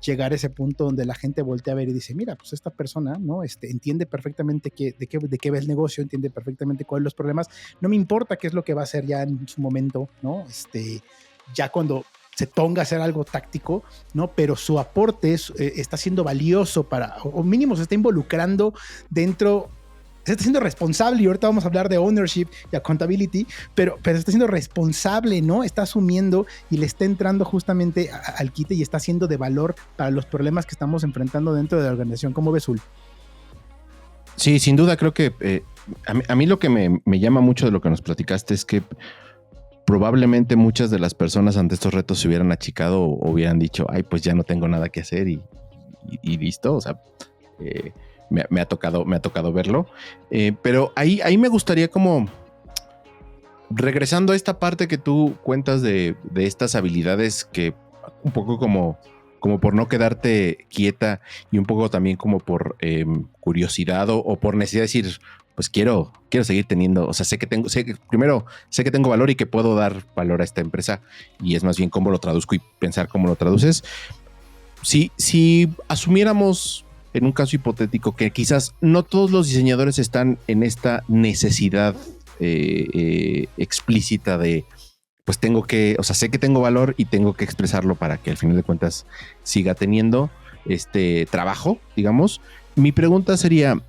llegar a ese punto donde la gente voltea a ver y dice, mira, pues esta persona, ¿no? Entiende perfectamente de qué va el negocio, entiende perfectamente cuáles son los problemas, no me importa qué es lo que va a hacer ya en su momento, ¿no? Ya cuando se ponga a hacer algo táctico, ¿no? Pero su aporte está siendo valioso o mínimo se está involucrando dentro, se está siendo responsable, y ahorita vamos a hablar de ownership y accountability, pero está siendo responsable, ¿no? Está asumiendo y le está entrando justamente al quite y está siendo de valor para los problemas que estamos enfrentando dentro de la organización. ¿Cómo ves, Zul?
Sí, sin duda creo que a mí lo que me llama mucho de lo que nos platicaste es que probablemente muchas de las personas ante estos retos se hubieran achicado o hubieran dicho, ay, pues ya no tengo nada que hacer y listo, o sea, me ha tocado verlo, pero ahí me gustaría como regresando a esta parte que tú cuentas de estas habilidades que un poco como por no quedarte quieta y un poco también como por curiosidad o por necesidad de decir, pues quiero seguir teniendo, o sea, sé que tengo valor y que puedo dar valor a esta empresa y es más bien cómo lo traduzco y pensar cómo lo traduces. Si asumiéramos en un caso hipotético que quizás no todos los diseñadores están en esta necesidad explícita de, pues sé que tengo valor y tengo que expresarlo para que al final de cuentas siga teniendo este trabajo, digamos. Mi pregunta sería,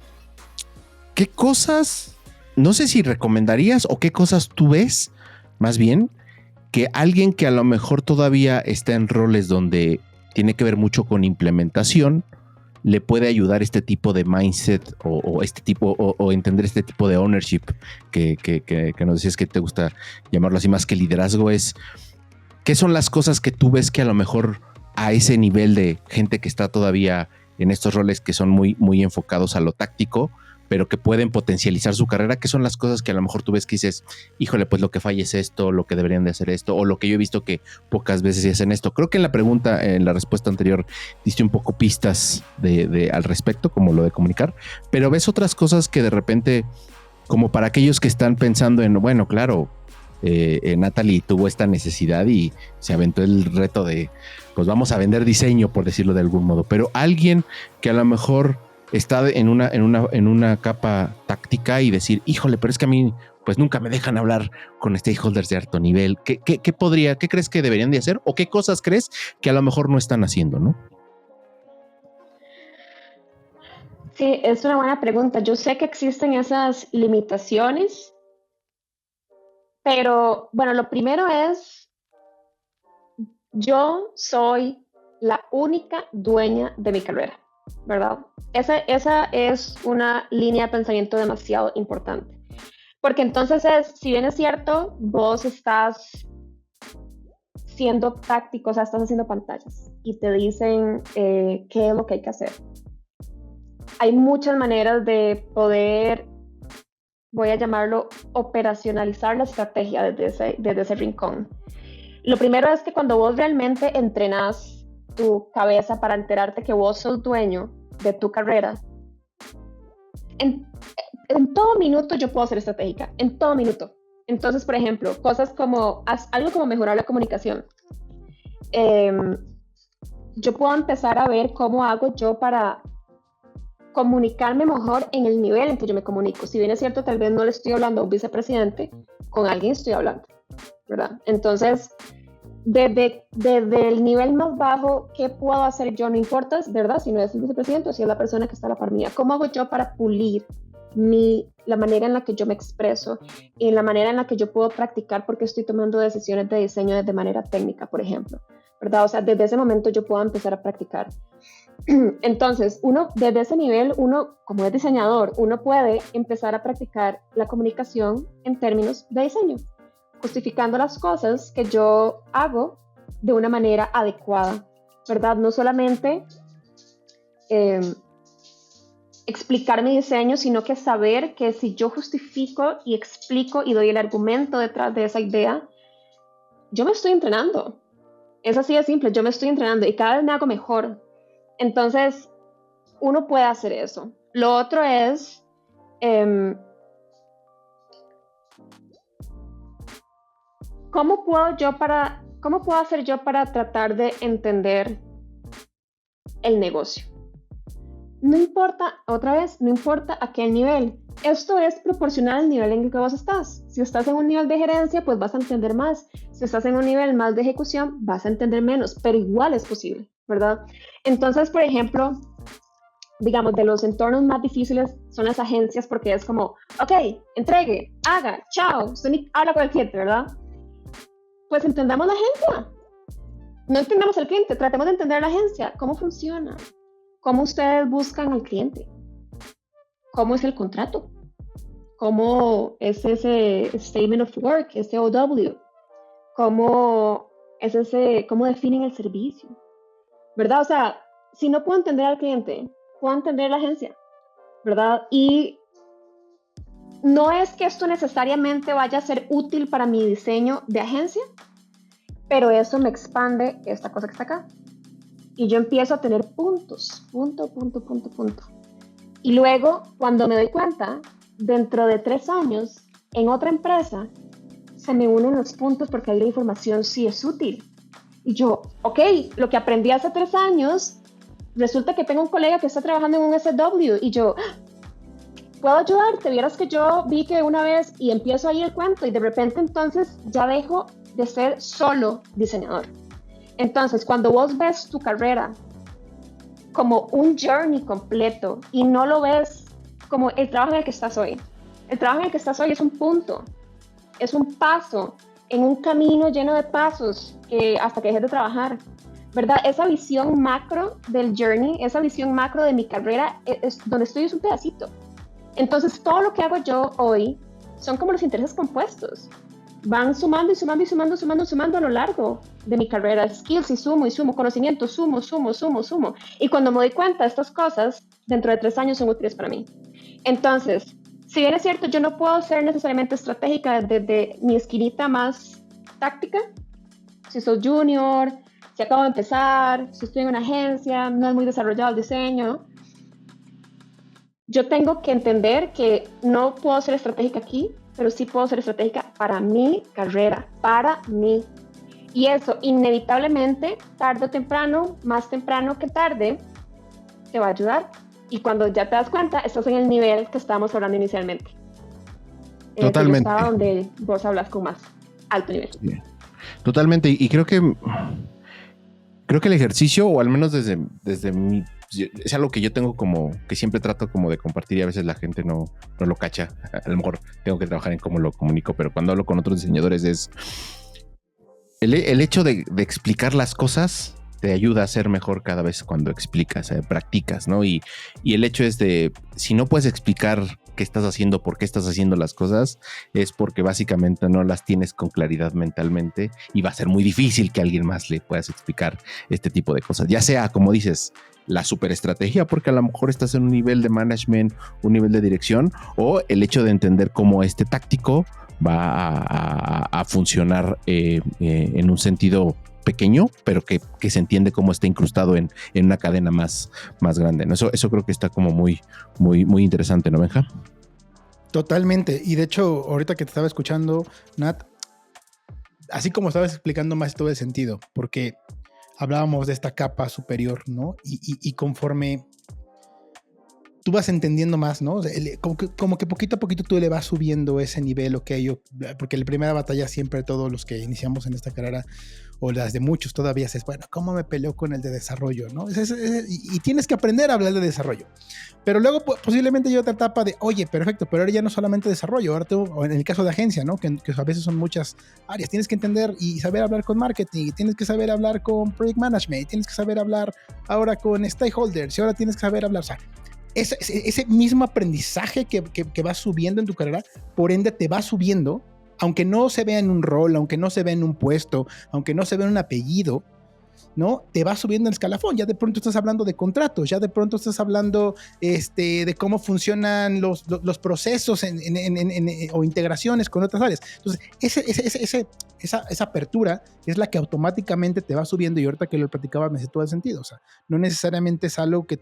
¿qué cosas, no sé si recomendarías o qué cosas tú ves, más bien, que alguien que a lo mejor todavía está en roles donde tiene que ver mucho con implementación, le puede ayudar este tipo de mindset o este tipo o entender este tipo de ownership que nos decías que te gusta llamarlo así más que liderazgo? ¿Qué son las cosas que tú ves que a lo mejor a ese nivel de gente que está todavía en estos roles que son muy, muy enfocados a lo táctico, pero que pueden potencializar su carrera, que son las cosas que a lo mejor tú ves que dices, híjole, pues lo que falla es esto, lo que deberían de hacer esto, o lo que yo he visto que pocas veces hacen esto. Creo que en la respuesta anterior diste un poco pistas al respecto, como lo de comunicar, pero ves otras cosas que de repente, como para aquellos que están pensando en, bueno, claro, Natalie tuvo esta necesidad y se aventó el reto de, pues vamos a vender diseño, por decirlo de algún modo, pero alguien que a lo mejor está en una capa táctica y decir, híjole, pero es que a mí pues nunca me dejan hablar con stakeholders de alto nivel. ¿Qué crees que deberían de hacer? ¿O qué cosas crees que a lo mejor no están haciendo, no?
Sí, es una buena pregunta. Yo sé que existen esas limitaciones, pero bueno, lo primero es, yo soy la única dueña de mi carrera, ¿verdad? Esa es una línea de pensamiento demasiado importante. Porque entonces si bien es cierto, vos estás siendo táctico, o sea, estás haciendo pantallas y te dicen qué es lo que hay que hacer. Hay muchas maneras de poder, voy a llamarlo, operacionalizar la estrategia desde ese rincón. Lo primero es que cuando vos realmente entrenás tu cabeza para enterarte que vos sos dueño de tu carrera, en todo minuto yo puedo ser estratégica, en todo minuto. Entonces, por ejemplo, cosas como, algo como mejorar la comunicación. Yo puedo empezar a ver cómo hago yo para comunicarme mejor en el nivel en que yo me comunico. Si bien es cierto, tal vez no le estoy hablando a un vicepresidente, con alguien estoy hablando, ¿verdad? Entonces, desde el nivel más bajo, ¿qué puedo hacer yo? No importa, ¿verdad? Si no es el vicepresidente o si es la persona que está a la par mía. ¿Cómo hago yo para pulir la manera en la que yo me expreso y la manera en la que yo puedo practicar porque estoy tomando decisiones de diseño de manera técnica, por ejemplo, ¿verdad? O sea, desde ese momento yo puedo empezar a practicar. Entonces, desde ese nivel, como es diseñador, uno puede empezar a practicar la comunicación en términos de diseño, justificando las cosas que yo hago de una manera adecuada, ¿verdad? No solamente explicar mi diseño, sino que saber que si yo justifico y explico y doy el argumento detrás de esa idea, yo me estoy entrenando. Es así de simple, yo me estoy entrenando y cada vez me hago mejor. Entonces, uno puede hacer eso. Lo otro es ¿cómo puedo hacer yo para tratar de entender el negocio? No importa, otra vez, no importa a qué nivel. Esto es proporcional al nivel en el que vos estás. Si estás en un nivel de gerencia, pues vas a entender más. Si estás en un nivel más de ejecución, vas a entender menos, pero igual es posible, ¿verdad? Entonces, por ejemplo, digamos, de los entornos más difíciles son las agencias porque es como, ok, entregue, haga, chao, usted ni habla con el cliente, ¿verdad? Pues entendamos la agencia. No entendamos el cliente, tratemos de entender la agencia, cómo funciona, cómo ustedes buscan al cliente, cómo es el contrato, cómo es ese statement of work, ese OW, cómo definen el servicio, ¿verdad? O sea, si no puedo entender al cliente, puedo entender la agencia, ¿verdad? Y no es que esto necesariamente vaya a ser útil para mi diseño de agencia, pero eso me expande esta cosa que está acá. Y yo empiezo a tener puntos, punto. Y luego, cuando me doy cuenta, dentro de 3 años, en otra empresa, se me unen los puntos porque ahí la información sí es útil. Y yo, ok, lo que aprendí hace 3 años, resulta que tengo un colega que está trabajando en un SW y yo, ¿puedo ayudarte? Vieras que yo vi que una vez y empiezo ahí el cuento y de repente entonces ya dejo de ser solo diseñador. Entonces, cuando vos ves tu carrera como un journey completo y no lo ves como el trabajo en el que estás hoy. El trabajo en el que estás hoy es un punto, es un paso en un camino lleno de pasos hasta que dejes de trabajar, ¿verdad? Esa visión macro del journey, esa visión macro de mi carrera, donde estoy es un pedacito. Entonces, todo lo que hago yo hoy son como los intereses compuestos. Van sumando a lo largo de mi carrera, skills y sumo, conocimiento, sumo. Y cuando me doy cuenta de estas cosas, dentro de 3 años son útiles para mí. Entonces, si bien es cierto, yo no puedo ser necesariamente estratégica desde mi esquinita más táctica. Si soy junior, si acabo de empezar, si estoy en una agencia, no es muy desarrollado el diseño. Yo tengo que entender que no puedo ser estratégica aquí, pero sí puedo ser estratégica para mi carrera, para mí. Y eso, inevitablemente, tarde o temprano, más temprano que tarde, te va a ayudar. Y cuando ya te das cuenta, estás en el nivel que estábamos hablando inicialmente.
Totalmente.
Que yo estaba donde vos hablas con más alto nivel.
Sí. Totalmente. Y creo que el ejercicio, o al menos desde mi... Es algo que yo tengo como... que siempre trato como de compartir y a veces la gente no lo cacha. A lo mejor tengo que trabajar en cómo lo comunico, pero cuando hablo con otros diseñadores es... El hecho de explicar las cosas te ayuda a ser mejor cada vez cuando explicas, practicas, ¿no? Y el hecho es de, si no puedes explicar qué estás haciendo, por qué estás haciendo las cosas, es porque básicamente no las tienes con claridad mentalmente y va a ser muy difícil que a alguien más le puedas explicar este tipo de cosas. Ya sea, como dices, la superestrategia, porque a lo mejor estás en un nivel de management, un nivel de dirección, o el hecho de entender cómo este táctico va a funcionar en un sentido pequeño, pero que se entiende cómo está incrustado en una cadena más grande, ¿no? Eso creo que está como muy interesante, ¿no, Benja?
Totalmente. Y de hecho, ahorita que te estaba escuchando, Nat, así como estabas explicando más todo el sentido, porque hablábamos de esta capa superior, ¿no? Y conforme tú vas entendiendo más, ¿no? O sea, como que poquito a poquito tú le vas subiendo ese nivel, porque la primera batalla siempre todos los que iniciamos en esta carrera, o las de muchos todavía es, bueno, ¿cómo me peleo con el de desarrollo, no? Y tienes que aprender a hablar de desarrollo. Pero luego posiblemente llega otra etapa de, oye, perfecto, pero ahora ya no solamente desarrollo, ahora o en el caso de agencia, ¿no? Que a veces son muchas áreas, tienes que entender y saber hablar con marketing, tienes que saber hablar con project management, tienes que saber hablar ahora con stakeholders, y ahora tienes que saber hablar, o sea, ese mismo aprendizaje que vas subiendo en tu carrera, por ende te va subiendo, aunque no se vea en un rol, aunque no se vea en un puesto, aunque no se vea en un apellido, ¿no? Te va subiendo en escalafón. Ya de pronto estás hablando de contratos, ya de pronto estás hablando de cómo funcionan los procesos o integraciones con otras áreas. Entonces, esa apertura es la que automáticamente te va subiendo, y ahorita que lo platicaba me hace todo el sentido. O sea, no necesariamente es algo que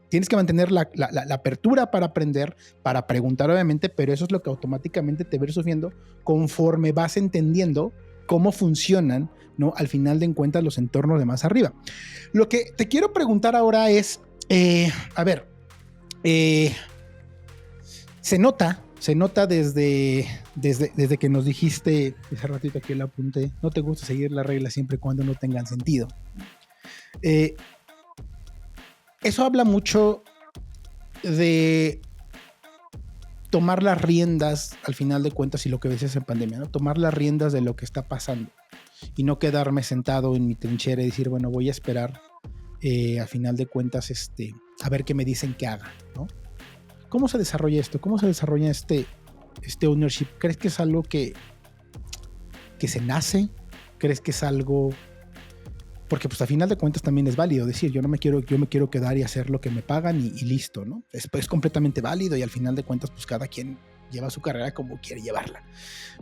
tienes que mantener la apertura para aprender, para preguntar, obviamente, pero eso es lo que automáticamente te va subiendo conforme vas entendiendo cómo funcionan, ¿no? Al final de cuentas, los entornos de más arriba. Lo que te quiero preguntar ahora es, se nota desde que nos dijiste, ese ratito que lo apunté, no te gusta seguir las reglas siempre y cuando no tengan sentido. Eso habla mucho de tomar las riendas, al final de cuentas, y lo que decías en pandemia, ¿no? Tomar las riendas de lo que está pasando y no quedarme sentado en mi trinchera y decir, bueno, voy a esperar al final de cuentas a ver qué me dicen que haga, ¿no? ¿Cómo se desarrolla esto? ¿Cómo se desarrolla este ownership? ¿Crees que es algo que se nace? ¿Crees que es algo...? Porque pues a final de cuentas también es válido decir, yo me quiero quedar y hacer lo que me pagan y listo, ¿no? Es completamente válido, y al final de cuentas pues cada quien lleva su carrera como quiere llevarla.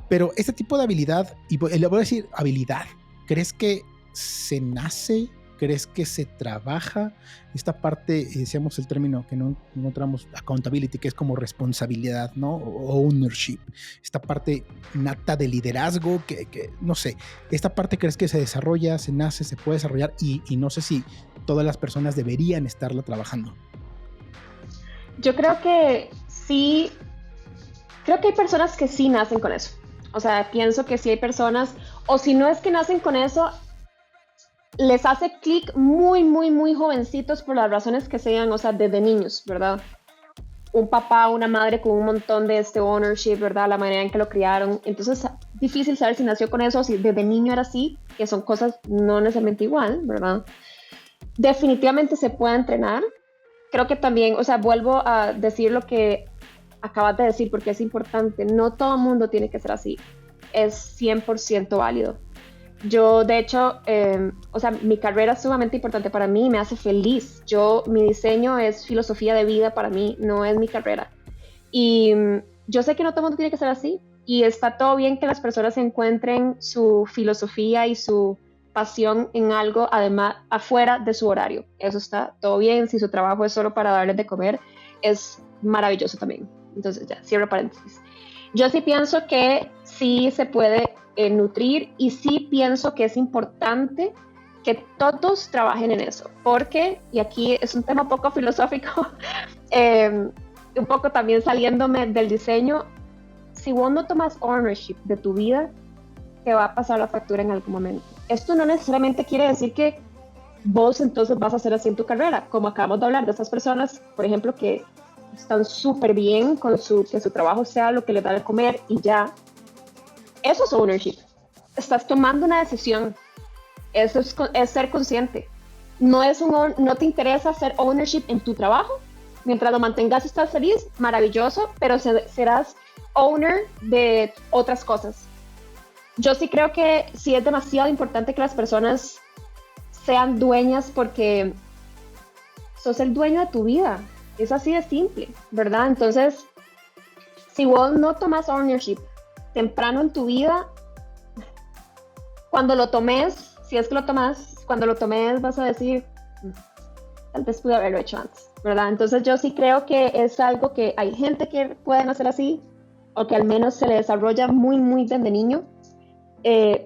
Pero este tipo de habilidad, y le voy a decir habilidad, ¿crees que se nace? ¿Crees que se trabaja? Esta parte, decíamos el término que no encontramos, accountability, que es como responsabilidad, ¿no? O ownership. Esta parte nata de liderazgo, que no sé, esta parte ¿crees que se desarrolla, se nace, se puede desarrollar? Y no sé si todas las personas deberían estarla trabajando.
Yo creo que sí, creo que hay personas que sí nacen con eso. O sea, pienso que sí hay personas, o si no es que nacen con eso, les hace clic muy, muy, muy jovencitos por las razones que sean, o sea, desde niños, ¿verdad? Un papá, una madre con un montón de ownership, ¿verdad? La manera en que lo criaron. Entonces, difícil saber si nació con eso, si desde niño era así, que son cosas no necesariamente igual, ¿verdad? Definitivamente se puede entrenar. Creo que también, o sea, vuelvo a decir lo que acabas de decir porque es importante. No todo el mundo tiene que ser así. Es 100% válido. Yo, de hecho, o sea, mi carrera es sumamente importante para mí, me hace feliz. Mi diseño es filosofía de vida para mí, no es mi carrera. Y yo sé que no todo el mundo tiene que ser así, y está todo bien que las personas encuentren su filosofía y su pasión en algo, además, afuera de su horario. Eso está todo bien. Si su trabajo es solo para darles de comer, es maravilloso también. Entonces, ya, cierro paréntesis. Yo sí pienso que sí se puede nutrir, y sí pienso que es importante que todos trabajen en eso, porque, y aquí es un tema un poco filosófico, un poco también saliéndome del diseño, si vos no tomas ownership de tu vida, te va a pasar la factura en algún momento. Esto no necesariamente quiere decir que vos entonces vas a hacer así en tu carrera, como acabamos de hablar de estas personas, por ejemplo, que están súper bien con que su trabajo sea lo que les da de comer y ya. Eso es ownership. Estás tomando una decisión. Eso es ser consciente. No te interesa hacer ownership en tu trabajo. Mientras lo mantengas y estás feliz, maravilloso, pero serás owner de otras cosas. Yo sí creo que sí es demasiado importante que las personas sean dueñas, porque sos el dueño de tu vida. Es así de simple, ¿verdad? Entonces, si vos no tomas ownership temprano en tu vida, cuando lo tomes, si es que lo tomas, cuando lo tomes vas a decir, tal vez pude haberlo hecho antes, ¿verdad? Entonces yo sí creo que es algo que hay gente que pueden hacer así, o que al menos se le desarrolla muy, muy desde niño,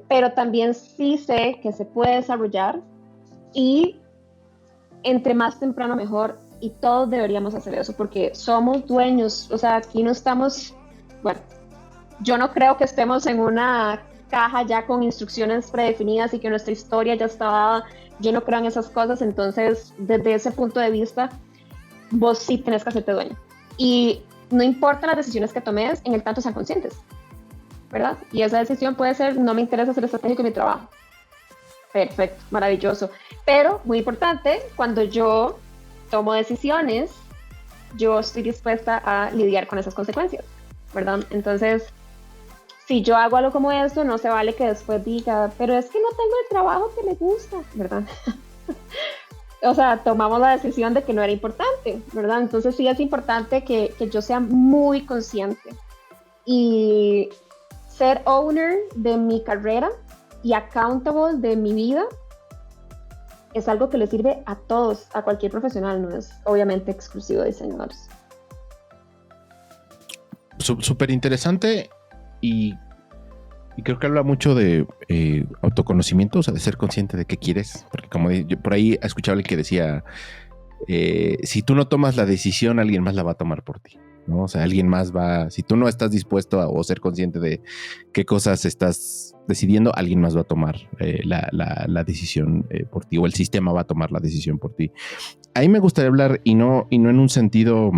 pero también sí sé que se puede desarrollar, y entre más temprano mejor, y todos deberíamos hacer eso, porque somos dueños. O sea, aquí no estamos, bueno, yo no creo que estemos en una caja ya con instrucciones predefinidas y que nuestra historia ya está dada. Yo no creo en esas cosas. Entonces, desde ese punto de vista, vos sí tenés que hacerte dueño, y no importa las decisiones que tomes, en el tanto sean conscientes, ¿verdad? Y esa decisión puede ser: no me interesa ser estratégico en mi trabajo. Perfecto, maravilloso. Pero, muy importante, cuando yo tomo decisiones, yo estoy dispuesta a lidiar con esas consecuencias, ¿verdad? Entonces, si yo hago algo como esto, no se vale que después diga, pero es que no tengo el trabajo que me gusta, ¿verdad? O sea, tomamos la decisión de que no era importante, ¿verdad? Entonces sí es importante que yo sea muy consciente y ser owner de mi carrera y accountable de mi vida. Es algo que le sirve a todos, a cualquier profesional, no es obviamente exclusivo de diseñadores.
Súper interesante, y creo que habla mucho de autoconocimiento, o sea, de ser consciente de qué quieres, porque como yo por ahí he escuchado alguien que decía, si tú no tomas la decisión, alguien más la va a tomar por ti, ¿no? O sea, alguien más si tú no estás dispuesto o ser consciente de qué cosas estás decidiendo, alguien más va a tomar la decisión por ti, o el sistema va a tomar la decisión por ti. Ahí me gustaría hablar, y no en un sentido,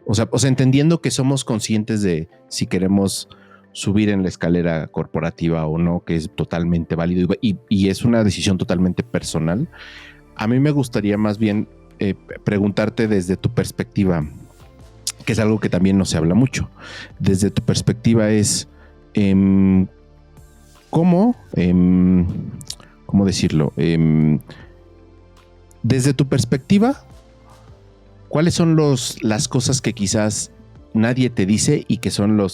o sea, entendiendo que somos conscientes de si queremos subir en la escalera corporativa o no, que es totalmente válido y es una decisión totalmente personal. A mí me gustaría más bien preguntarte desde tu perspectiva, que es algo que también no se habla mucho. Desde tu perspectiva es ¿cómo decirlo? Desde tu perspectiva, ¿cuáles son las cosas que quizás nadie te dice y que son no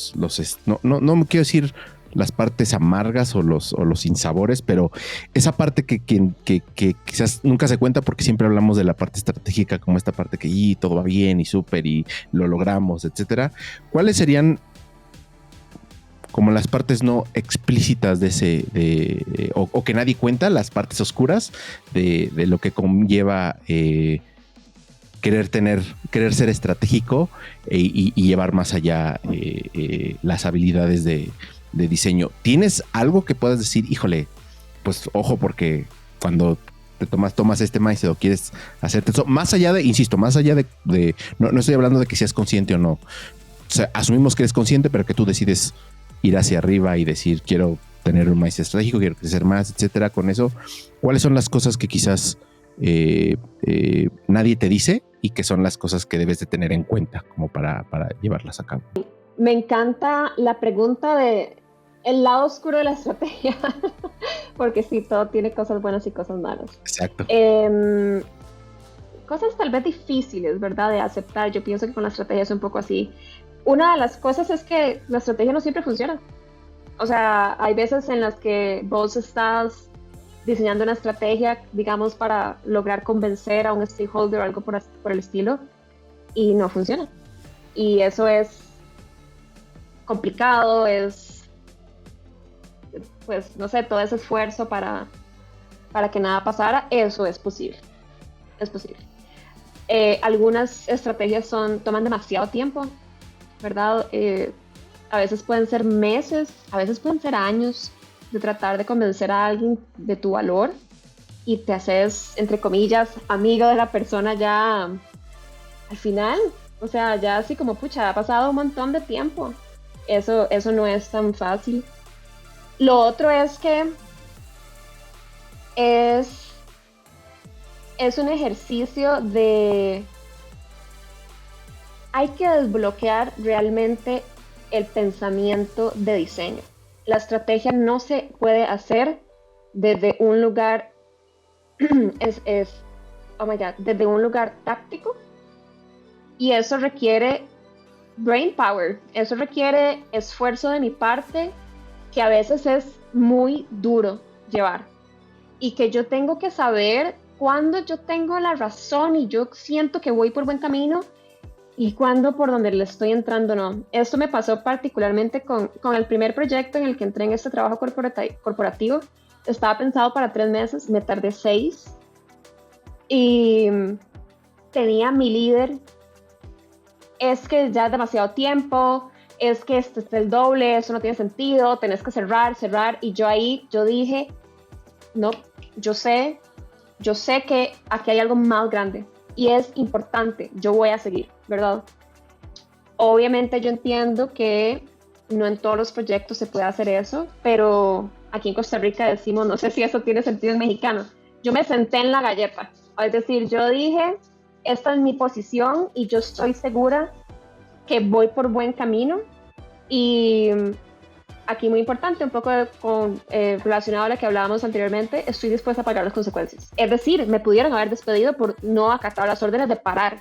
me quiero decir las partes amargas o los sinsabores, pero esa parte que quizás nunca se cuenta, porque siempre hablamos de la parte estratégica como esta parte que todo va bien y súper y lo logramos, etcétera? ¿Cuáles serían como las partes no explícitas de o que nadie cuenta, las partes oscuras de lo que conlleva querer ser estratégico y llevar más allá las habilidades de diseño? ¿Tienes algo que puedas decir, híjole, pues ojo, porque cuando te tomas este mindset o quieres hacerte eso, más allá de, insisto, más allá de no estoy hablando de que seas consciente o no, o sea, asumimos que eres consciente, pero que tú decides ir hacia arriba y decir, quiero tener un mindset estratégico, quiero crecer más, etcétera? Con eso, ¿cuáles son las cosas que quizás nadie te dice y que son las cosas que debes de tener en cuenta como para llevarlas a cabo?
Me encanta la pregunta de el lado oscuro de la estrategia, porque sí, todo tiene cosas buenas y cosas malas.
Exacto.
Cosas tal vez difíciles, ¿verdad? De aceptar. Yo pienso que con la estrategia es un poco así. Una de las cosas es que la estrategia no siempre funciona. O sea, hay veces en las que vos estás diseñando una estrategia, digamos, para lograr convencer a un stakeholder o algo por el estilo, y no funciona. Y eso es complicado, es, pues, no sé, todo ese esfuerzo para que nada pasara, eso es posible. Es posible. Algunas estrategias toman demasiado tiempo, ¿verdad? A veces pueden ser meses, a veces pueden ser años de tratar de convencer a alguien de tu valor y te haces, entre comillas, amigo de la persona ya al final. O sea, ya así como, pucha, ha pasado un montón de tiempo. Eso no es tan fácil. Lo otro es que es un ejercicio de... Hay que desbloquear realmente el pensamiento de diseño. La estrategia no se puede hacer desde un lugar desde un lugar táctico, y eso requiere brain power, eso requiere esfuerzo de mi parte que a veces es muy duro llevar, y que yo tengo que saber cuándo yo tengo la razón y yo siento que voy por buen camino y cuándo por donde le estoy entrando no. Esto me pasó particularmente con el primer proyecto en el que entré en este trabajo corporativo. Estaba pensado para 3 meses, me tardé 6 y tenía mi líder, es que ya es demasiado tiempo, es que este es el doble, eso no tiene sentido, tenés que cerrar, y yo dije, no, yo sé que aquí hay algo más grande y es importante, yo voy a seguir, ¿verdad? Obviamente yo entiendo que no en todos los proyectos se puede hacer eso, pero aquí en Costa Rica decimos, no sé si eso tiene sentido en mexicano, yo me senté en la galleta, es decir, yo dije, esta es mi posición y yo estoy segura que voy por buen camino. Y aquí muy importante, un poco relacionado a lo que hablábamos anteriormente, estoy dispuesta a pagar las consecuencias. Es decir, me pudieron haber despedido por no acatar las órdenes de parar,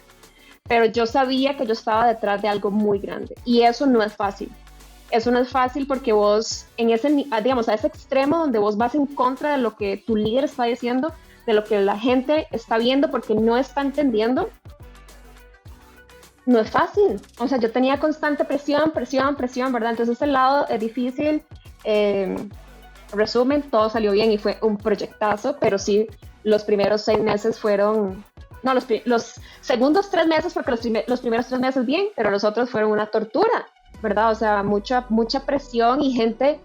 pero yo sabía que yo estaba detrás de algo muy grande y eso no es fácil. Eso no es fácil porque vos, en ese, digamos, a ese extremo donde vos vas en contra de lo que tu líder está diciendo, de lo que la gente está viendo porque no está entendiendo, no es fácil. O sea, yo tenía constante presión, ¿verdad? Entonces ese lado es difícil. Resumen, todo salió bien y fue un proyectazo, pero sí, los primeros 6 meses fueron... No, los segundos 3 meses, porque los primeros 3 meses bien, pero los otros fueron una tortura, ¿verdad? O sea, mucha presión y gente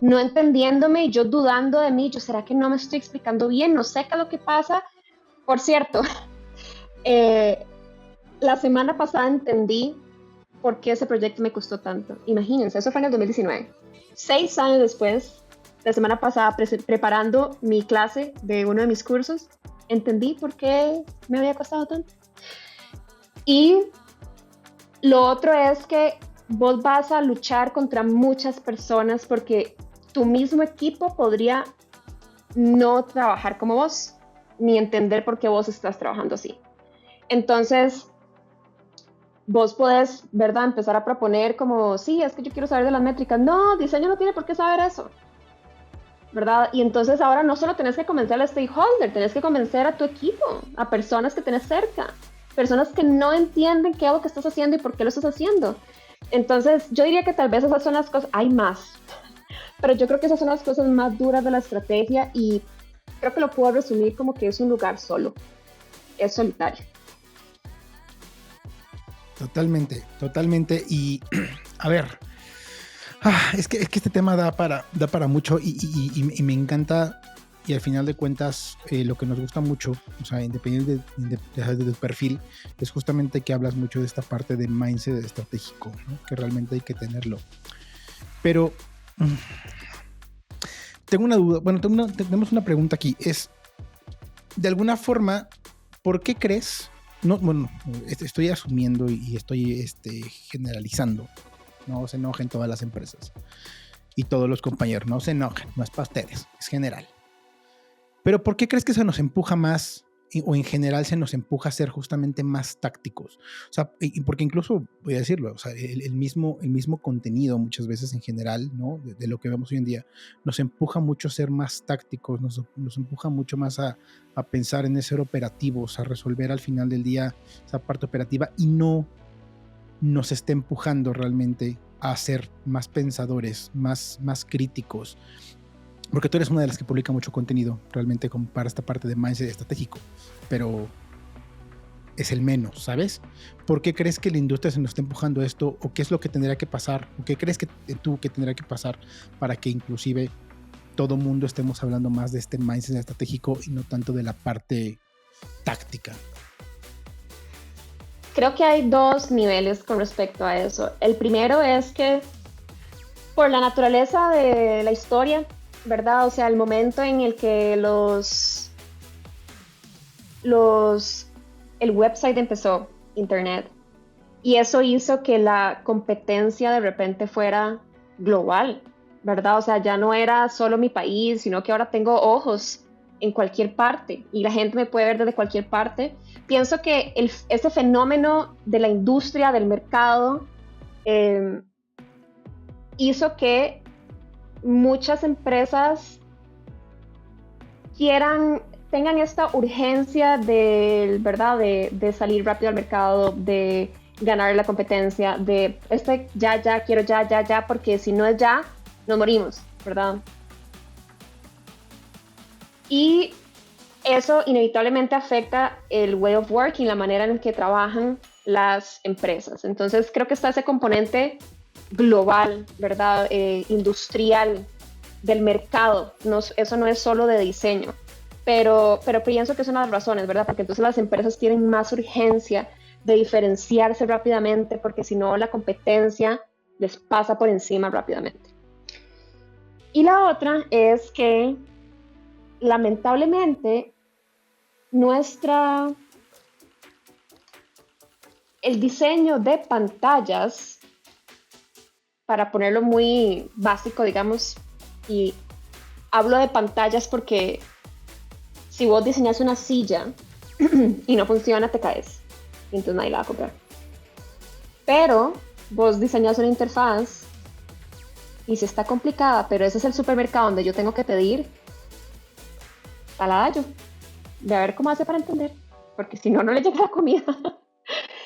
no entendiéndome y yo dudando de mí. ¿Será que no me estoy explicando bien? No sé qué es lo que pasa. Por cierto, la semana pasada entendí por qué ese proyecto me costó tanto. Imagínense, eso fue en el 2019. 6 años después, la semana pasada, preparando mi clase de uno de mis cursos, entendí por qué me había costado tanto. Y lo otro es que vos vas a luchar contra muchas personas porque tu mismo equipo podría no trabajar como vos, ni entender por qué vos estás trabajando así. Entonces, vos podés, ¿verdad?, empezar a proponer como, sí, es que yo quiero saber de las métricas. No, diseño no tiene por qué saber eso, ¿verdad? Y entonces ahora no solo tenés que convencer al stakeholder, tenés que convencer a tu equipo, a personas que tenés cerca, personas que no entienden qué es lo que estás haciendo y por qué lo estás haciendo. Entonces, yo diría que tal vez esas son las cosas, hay más, pero yo creo que esas son las cosas más duras de la estrategia y creo que lo puedo resumir como que es un lugar solo, es solitario.
Totalmente. Y a ver, es que este tema da para mucho y me encanta. Y al final de cuentas, lo que nos gusta mucho, o sea, independiente de tu perfil, es justamente que hablas mucho de esta parte de mindset estratégico, ¿no? Que realmente hay que tenerlo. Pero tengo una duda, bueno, tenemos una pregunta aquí. Es, de alguna forma, ¿por qué crees? No, bueno, estoy asumiendo y estoy generalizando. No se enojen todas las empresas. Y todos los compañeros, no se enojen, no es para ustedes, es general. Pero ¿por qué crees que se nos empuja más, o en general se nos empuja a ser justamente más tácticos? O sea, y porque incluso, voy a decirlo, o sea, el mismo contenido muchas veces en general, ¿no? De lo que vemos hoy en día, nos empuja mucho a ser más tácticos, nos empuja mucho más a pensar en ser operativos, a resolver al final del día esa parte operativa, y no nos está empujando realmente a ser más pensadores, más críticos. Porque tú eres una de las que publica mucho contenido realmente como para esta parte de mindset estratégico, pero es el menos, ¿sabes? ¿Por qué crees que la industria se nos está empujando a esto? ¿O qué es lo que tendría que pasar? ¿O qué crees que tendría que pasar para que inclusive todo mundo estemos hablando más de este mindset estratégico y no tanto de la parte táctica?
Creo que hay dos niveles con respecto a eso. El primero es que por la naturaleza de la historia, ¿verdad? O sea, el momento en el que el website empezó, internet, y eso hizo que la competencia de repente fuera global, ¿verdad? O sea, ya no era solo mi país, sino que ahora tengo ojos en cualquier parte y la gente me puede ver desde cualquier parte. Pienso que ese fenómeno de la industria, del mercado, hizo que muchas empresas tengan esta urgencia ¿verdad? De salir rápido al mercado, de ganar la competencia, de quiero ya, porque si no es ya, nos morimos, ¿verdad? Y eso inevitablemente afecta el way of working, la manera en que trabajan las empresas. Entonces creo que está ese componente global, ¿verdad? Industrial, del mercado. Eso no es solo de diseño. Pero pienso que es una de las razones, ¿verdad? Porque entonces las empresas tienen más urgencia de diferenciarse rápidamente, porque si no la competencia les pasa por encima rápidamente. Y la otra es que lamentablemente el diseño de pantallas, para ponerlo muy básico, digamos, y hablo de pantallas porque si vos diseñas una silla y no funciona, te caes, y entonces nadie la va a comprar. Pero vos diseñas una interfaz y si está complicada, pero ese es el supermercado donde yo tengo que pedir, a la Dayo, de a ver cómo hace para entender, porque si no, no le llega la comida,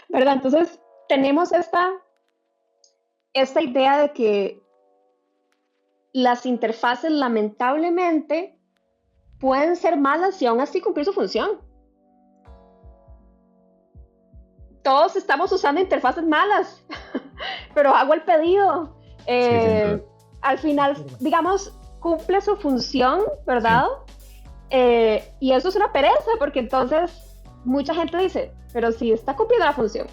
¿verdad? Entonces tenemos esta idea de que las interfaces lamentablemente pueden ser malas y aún así cumplir su función. Todos estamos usando interfaces malas, pero hago el pedido. Al final, digamos, cumple su función, ¿verdad? Sí. Y eso es una pereza, porque entonces mucha gente dice, pero si está cumpliendo la función,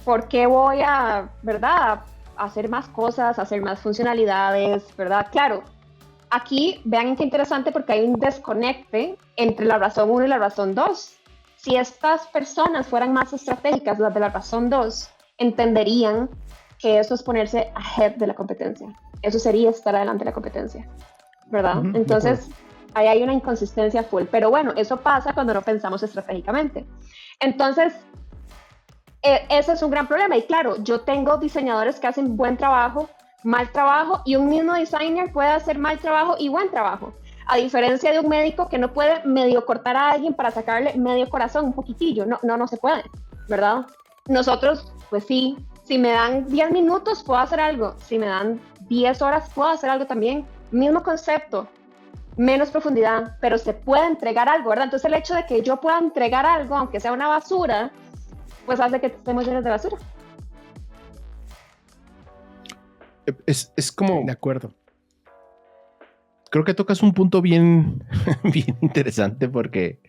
¿por qué voy a, verdad, hacer más cosas, hacer más funcionalidades, verdad? Claro, aquí vean qué interesante porque hay un desconecte entre la razón 1 y la razón 2. Si estas personas fueran más estratégicas, las de la razón 2, entenderían que eso es ponerse ahead de la competencia. Eso sería estar adelante de la competencia, ¿verdad? Uh-huh. Entonces, ahí hay una inconsistencia full. Pero bueno, eso pasa cuando no pensamos estratégicamente. Entonces, ese es un gran problema. Y claro, yo tengo diseñadores que hacen buen trabajo, mal trabajo, y un mismo designer puede hacer mal trabajo y buen trabajo. A diferencia de un médico que no puede medio cortar a alguien para sacarle medio corazón, un poquitillo. No se puede, ¿verdad? Nosotros, pues sí, si me dan 10 minutos puedo hacer algo. Si me dan 10 horas puedo hacer algo también. Mismo concepto, menos profundidad, pero se puede entregar algo, ¿verdad? Entonces el hecho de que yo pueda entregar algo, aunque sea una basura, pues hace que estemos llenos de basura.
Es como...
De acuerdo.
Creo que tocas un punto bien, bien interesante porque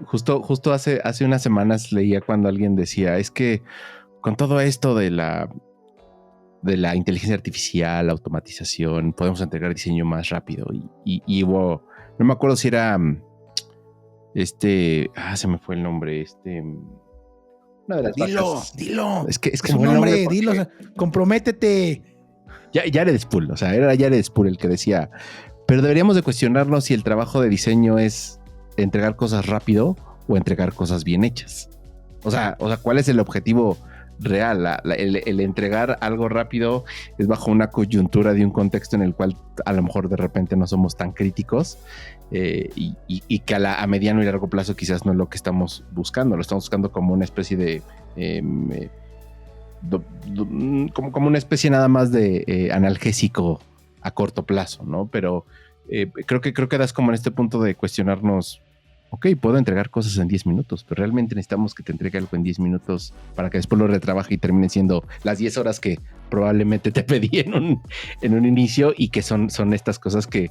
justo hace unas semanas leía cuando alguien decía, es que con todo esto de la inteligencia artificial, la automatización, podemos entregar diseño más rápido. Y hubo, no me acuerdo si era se me fue el nombre,
una de las dilo.
Es que
su nombre, dilo, comprométete.
Jared Spool, o sea, era Jared Spool el que decía, pero deberíamos de cuestionarnos si el trabajo de diseño es entregar cosas rápido o entregar cosas bien hechas. O sea, ¿cuál es el objetivo real? El entregar algo rápido es bajo una coyuntura de un contexto en el cual a lo mejor de repente no somos tan críticos y que a mediano y largo plazo quizás no es lo que estamos buscando. Lo estamos buscando como una especie de como una especie nada más de analgésico a corto plazo, ¿no? Pero creo que das como en este punto de cuestionarnos, ok, puedo entregar cosas en 10 minutos, pero realmente necesitamos que te entregue algo en 10 minutos para que después lo retrabaje y termine siendo las 10 horas que probablemente te pedí en un inicio, y que son estas cosas que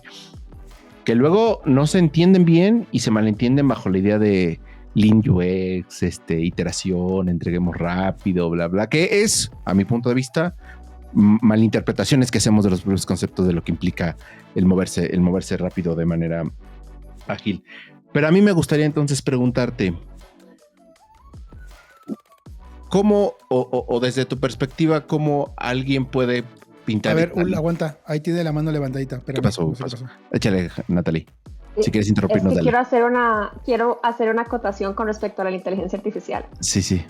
luego no se entienden bien y se malentienden bajo la idea de Lean UX, iteración, entreguemos rápido, bla, bla, que es, a mi punto de vista, malinterpretaciones que hacemos de los propios conceptos de lo que implica el moverse rápido de manera ágil. Pero a mí me gustaría entonces preguntarte, ¿cómo, o desde tu perspectiva, cómo alguien puede pintar?
A ver, aguanta, ahí tiene la mano levantadita. Espérame,
¿Qué pasó?
no sé qué pasó.
Échale, Natalie. Si quieres interrumpirnos, dale.
Quiero hacer una acotación con respecto a la inteligencia artificial.
Sí.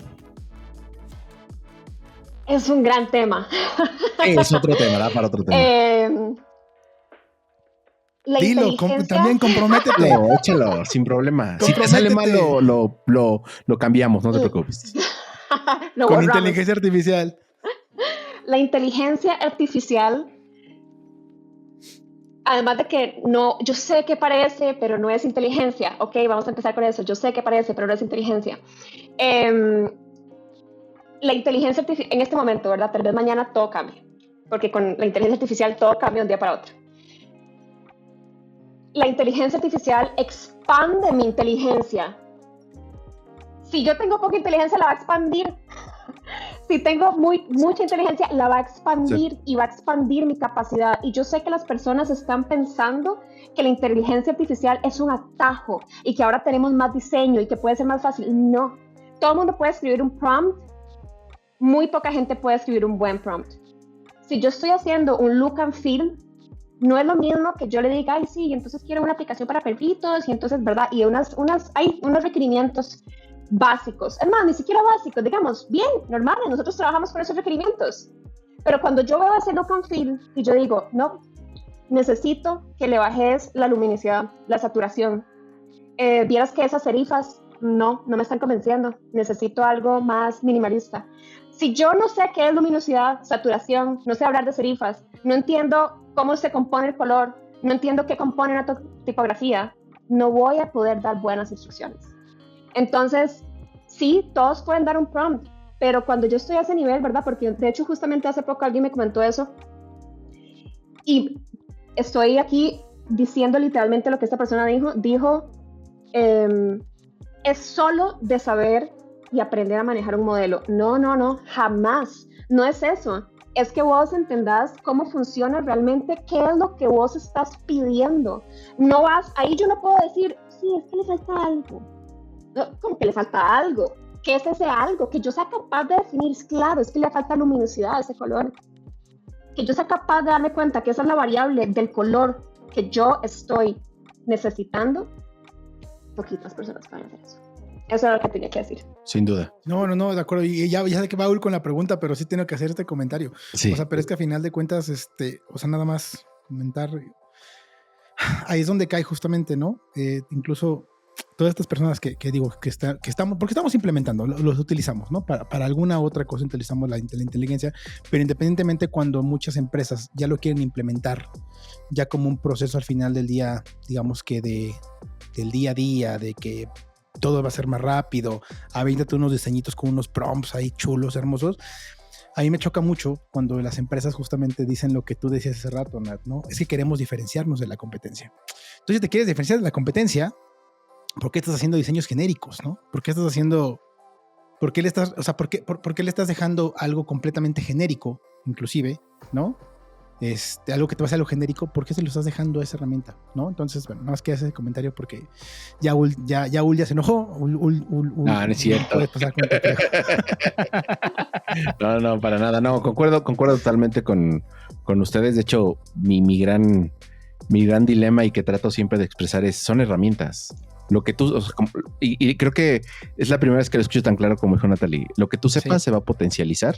Es un gran tema.
Es otro tema, da para otro tema.
Dilo, también comprométete.
No, échalo, sin problema. Si te sale mal, lo cambiamos, no te preocupes.
Con inteligencia artificial.
La inteligencia artificial, además de que no, yo sé que parece, pero no es inteligencia. Ok, vamos a empezar con eso. Yo sé que parece, pero no es inteligencia. La inteligencia artificial, en este momento, ¿verdad? Tal vez mañana todo cambie, porque con la inteligencia artificial todo cambia de un día para otro. La inteligencia artificial expande mi inteligencia. Si yo tengo poca inteligencia, la va a expandir. Si tengo mucha inteligencia, la va a expandir, sí. Y va a expandir mi capacidad. Y yo sé que las personas están pensando que la inteligencia artificial es un atajo y que ahora tenemos más diseño y que puede ser más fácil. No. Todo el mundo puede escribir un prompt. Muy poca gente puede escribir un buen prompt. Si yo estoy haciendo un look and feel, no es lo mismo que yo le diga, ay, sí, entonces quiero una aplicación para perritos, y entonces, ¿verdad? Y hay unos requerimientos básicos. Es más, ni siquiera básicos, digamos, bien, normales, nosotros trabajamos con esos requerimientos. Pero cuando yo veo ese look and feel y yo digo, no, necesito que le bajes la luminosidad, la saturación. Vieras que esas serifas no me están convenciendo. Necesito algo más minimalista. Si yo no sé qué es luminosidad, saturación, no sé hablar de serifas, no entiendo cómo se compone el color, no entiendo qué compone una tipografía, no voy a poder dar buenas instrucciones. Entonces, sí, todos pueden dar un prompt, pero cuando yo estoy a ese nivel, ¿verdad? Porque de hecho justamente hace poco alguien me comentó eso y estoy aquí diciendo literalmente lo que esta persona dijo, es solo de saber y aprender a manejar un modelo. No, jamás. No es eso. Es que vos entendás cómo funciona realmente, qué es lo que vos estás pidiendo. No vas, ahí yo no puedo decir, sí, es que le falta algo. No, ¿cómo que le falta algo? ¿Qué es ese algo? Que yo sea capaz de definir, claro, es que le falta luminosidad a ese color. Que yo sea capaz de darme cuenta que esa es la variable del color que yo estoy necesitando. Poquitas personas pueden hacer eso. Eso era lo que tenía que decir.
Sin duda.
No, de acuerdo. Y ya sé que va a ir con la pregunta, pero sí tengo que hacer este comentario.
Sí.
O sea, pero es que a final de cuentas, o sea, nada más comentar. Ahí es donde cae justamente, ¿no? Incluso todas estas personas que digo, que estamos, porque estamos implementando, los utilizamos, ¿no? Para alguna otra cosa utilizamos la inteligencia, pero independientemente cuando muchas empresas ya lo quieren implementar, ya como un proceso al final del día, digamos que del día a día, de que todo va a ser más rápido, avéntate unos diseñitos con unos prompts ahí chulos, hermosos. A mí me choca mucho cuando las empresas justamente dicen lo que tú decías hace rato, Nat, ¿no? Es que queremos diferenciarnos de la competencia. Entonces, si te quieres diferenciar de la competencia, ¿por qué estás haciendo diseños genéricos, no? ¿Por qué estás haciendo, por qué le estás dejando algo completamente genérico, inclusive, ¿no? Algo que te va a hacer algo genérico, ¿por qué se lo estás dejando a esa herramienta? ¿No? Entonces, bueno, nada más que hacer ese comentario porque ya ya se enojó.
No es cierto. No, para nada. No, concuerdo totalmente con con ustedes. De hecho, mi gran dilema y que trato siempre de expresar son herramientas. Lo que tú, o sea, y creo que es la primera vez que lo escucho tan claro como dijo Natalie. Lo que tú sepas se va a potencializar,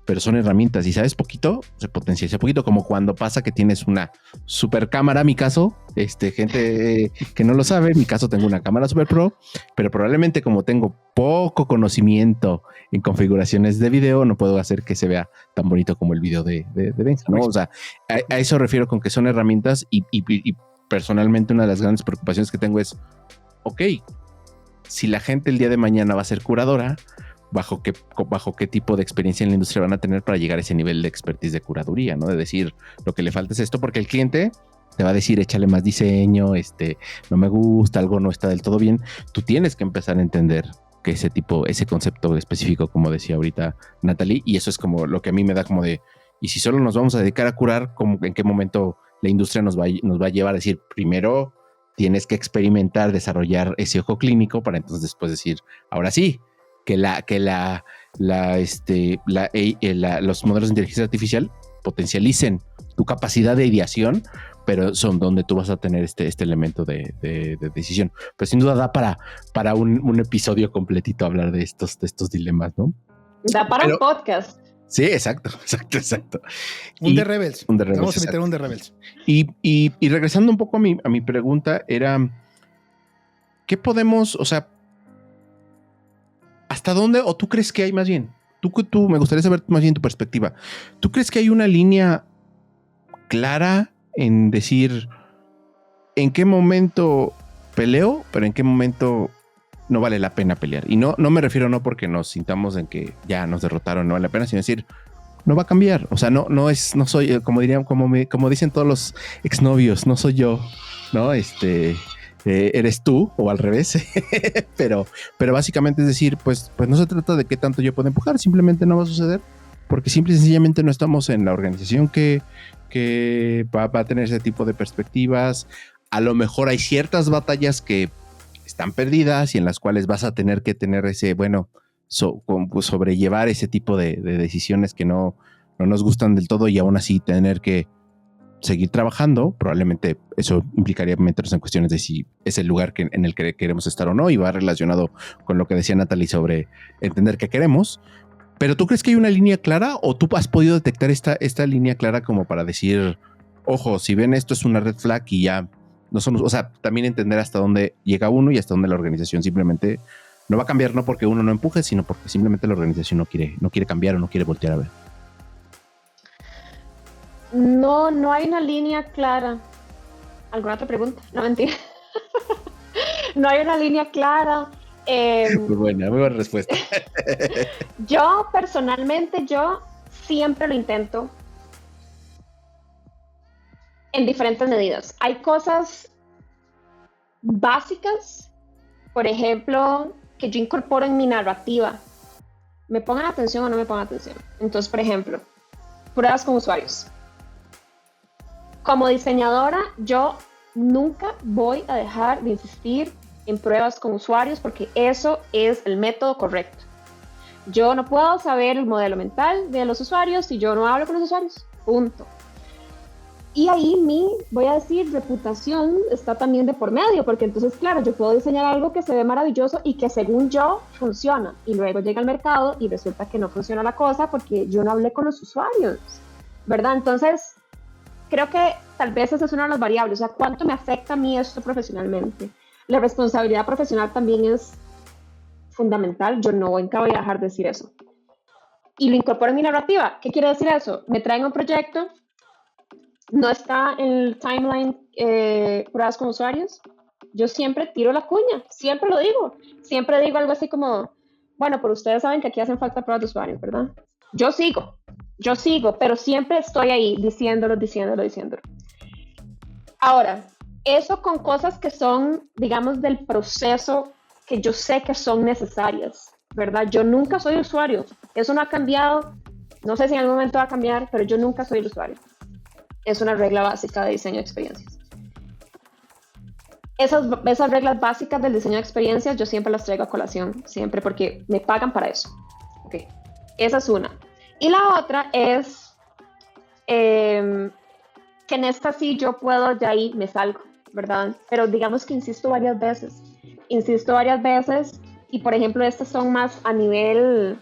pero son herramientas y sabes poquito, se potencializa poquito, como cuando pasa que tienes una super cámara, mi caso, gente que no lo sabe, en mi caso tengo una cámara super pro, pero probablemente como tengo poco conocimiento en configuraciones de video, no puedo hacer que se vea tan bonito como el video de Benja, ¿no? O sea, a eso refiero con que son herramientas y personalmente una de las grandes preocupaciones que tengo es, ok, si la gente el día de mañana va a ser curadora, ¿bajo qué tipo de experiencia en la industria van a tener para llegar a ese nivel de expertise de curaduría, ¿no? De decir, lo que le falta es esto, porque el cliente te va a decir, échale más diseño, no me gusta, algo no está del todo bien. Tú tienes que empezar a entender que ese concepto específico, como decía ahorita Natalie, y eso es como lo que a mí me da como de, y si solo nos vamos a dedicar a curar, ¿en qué momento la industria nos va a llevar a decir, primero tienes que experimentar, desarrollar ese ojo clínico para entonces después decir, ahora sí, que los modelos de inteligencia artificial potencialicen tu capacidad de ideación, pero son donde tú vas a tener este elemento de decisión. Pero sin duda da para un episodio completito hablar de estos dilemas, ¿no?
Da para un podcast.
Sí, exacto.
Un de Rebels. Vamos a meter
exacto.
un de Rebels.
Y regresando un poco a mi pregunta, era, ¿qué podemos, o sea, hasta dónde, o tú crees que hay más bien, tú me gustaría saber más bien tu perspectiva, ¿tú crees que hay una línea clara en decir en qué momento peleo, pero en qué momento no vale la pena pelear? Y no me refiero no porque nos sintamos en que ya nos derrotaron, no vale la pena, sino decir, no va a cambiar. O sea, no soy, como dirían, como dicen todos los exnovios, no soy yo, ¿no? Eres tú, o al revés. pero básicamente es decir, pues no se trata de qué tanto yo puedo empujar, simplemente no va a suceder, porque simple y sencillamente no estamos en la organización que va a tener ese tipo de perspectivas. A lo mejor hay ciertas batallas que están perdidas y en las cuales vas a tener que tener ese, sobrellevar ese tipo de decisiones que no nos gustan del todo y aún así tener que seguir trabajando. Probablemente eso implicaría meternos en cuestiones de si es el lugar en el que queremos estar o no, y va relacionado con lo que decía Natalie sobre entender qué queremos. Pero ¿tú crees que hay una línea clara o tú has podido detectar esta línea clara como para decir, ojo, si ven esto es una red flag y ya no somos, o sea, también entender hasta dónde llega uno y hasta dónde la organización simplemente no va a cambiar, no porque uno no empuje, sino porque simplemente la organización no quiere cambiar o no quiere voltear a ver?
No hay una línea clara. ¿Alguna otra pregunta? No, mentira. No hay una línea clara.
Muy buena respuesta.
Yo personalmente, siempre lo intento en diferentes medidas. Hay cosas básicas, por ejemplo, que yo incorporo en mi narrativa. ¿Me pongan atención o no me pongan atención? Entonces, por ejemplo, pruebas con usuarios. Como diseñadora, yo nunca voy a dejar de insistir en pruebas con usuarios porque eso es el método correcto. Yo no puedo saber el modelo mental de los usuarios si yo no hablo con los usuarios. Punto. Y ahí voy a decir, reputación está también de por medio, porque entonces, claro, yo puedo diseñar algo que se ve maravilloso y que según yo funciona, y luego llega al mercado y resulta que no funciona la cosa porque yo no hablé con los usuarios, ¿verdad? Entonces, creo que tal vez esa es una de las variables, o sea, ¿cuánto me afecta a mí esto profesionalmente? La responsabilidad profesional también es fundamental, yo nunca voy a dejar de decir eso. Y lo incorporo en mi narrativa. ¿Qué quiere decir eso? Me traen un proyecto, no está en el timeline pruebas con usuarios, yo siempre tiro la cuña, siempre lo digo. Siempre digo algo así como, bueno, pero ustedes saben que aquí hacen falta pruebas de usuarios, ¿verdad? Yo sigo, pero siempre estoy ahí diciéndolo. Ahora, eso con cosas que son, digamos, del proceso que yo sé que son necesarias, ¿verdad? Yo nunca soy usuario. Eso no ha cambiado. No sé si en algún momento va a cambiar, pero yo nunca soy el usuario. Es una regla básica de diseño de experiencias. Esas reglas básicas del diseño de experiencias yo siempre las traigo a colación, siempre, porque me pagan para eso. Okay. Esa es una. Y la otra es que en esta sí yo puedo, de ahí me salgo, ¿verdad? Pero digamos que insisto varias veces, y por ejemplo estas son más a nivel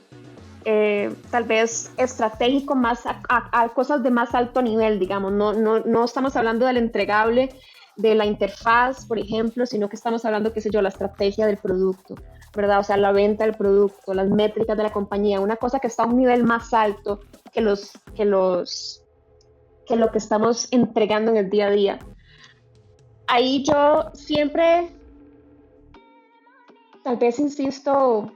tal vez estratégico, más a cosas de más alto nivel, digamos, no estamos hablando del entregable, de la interfaz, por ejemplo, sino que estamos hablando, qué sé yo, la estrategia del producto, ¿verdad? O sea, la venta del producto, las métricas de la compañía, una cosa que está a un nivel más alto que lo que estamos entregando en el día a día. Ahí yo siempre, tal vez insisto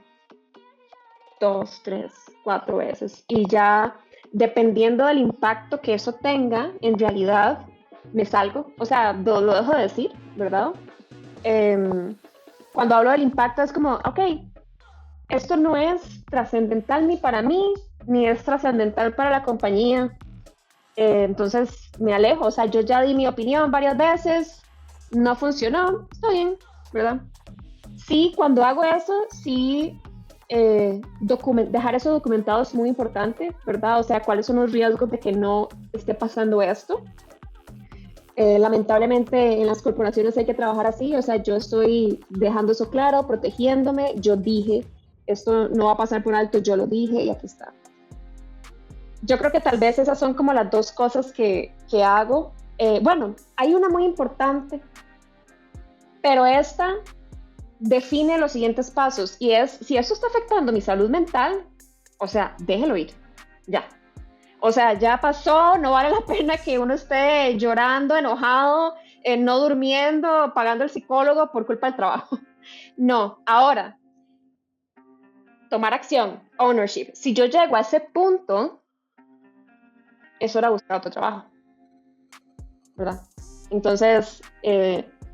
2, 3, 4 veces y ya dependiendo del impacto que eso tenga, en realidad me salgo, o sea, lo dejo de decir, ¿verdad? Cuando hablo del impacto es como, ok, esto no es trascendental ni para mí, ni es trascendental para la compañía, entonces me alejo, o sea, yo ya di mi opinión varias veces, no funcionó, está bien, ¿verdad? Sí, cuando hago eso, sí, dejar eso documentado es muy importante, ¿verdad? O sea, cuáles son los riesgos de que no esté pasando esto. Lamentablemente en las corporaciones hay que trabajar así, o sea, yo estoy dejando eso claro, protegiéndome, yo dije, esto no va a pasar por alto, yo lo dije y aquí está. Yo creo que tal vez esas son como las dos cosas que hago. Bueno, hay una muy importante, pero esta define los siguientes pasos y es, si eso está afectando mi salud mental, o sea, déjelo ir, ya. O sea, ya pasó, no vale la pena que uno esté llorando, enojado, no durmiendo, pagando el psicólogo por culpa del trabajo. No, ahora, tomar acción, ownership. Si yo llego a ese punto, es hora de buscar otro trabajo, ¿verdad? Entonces,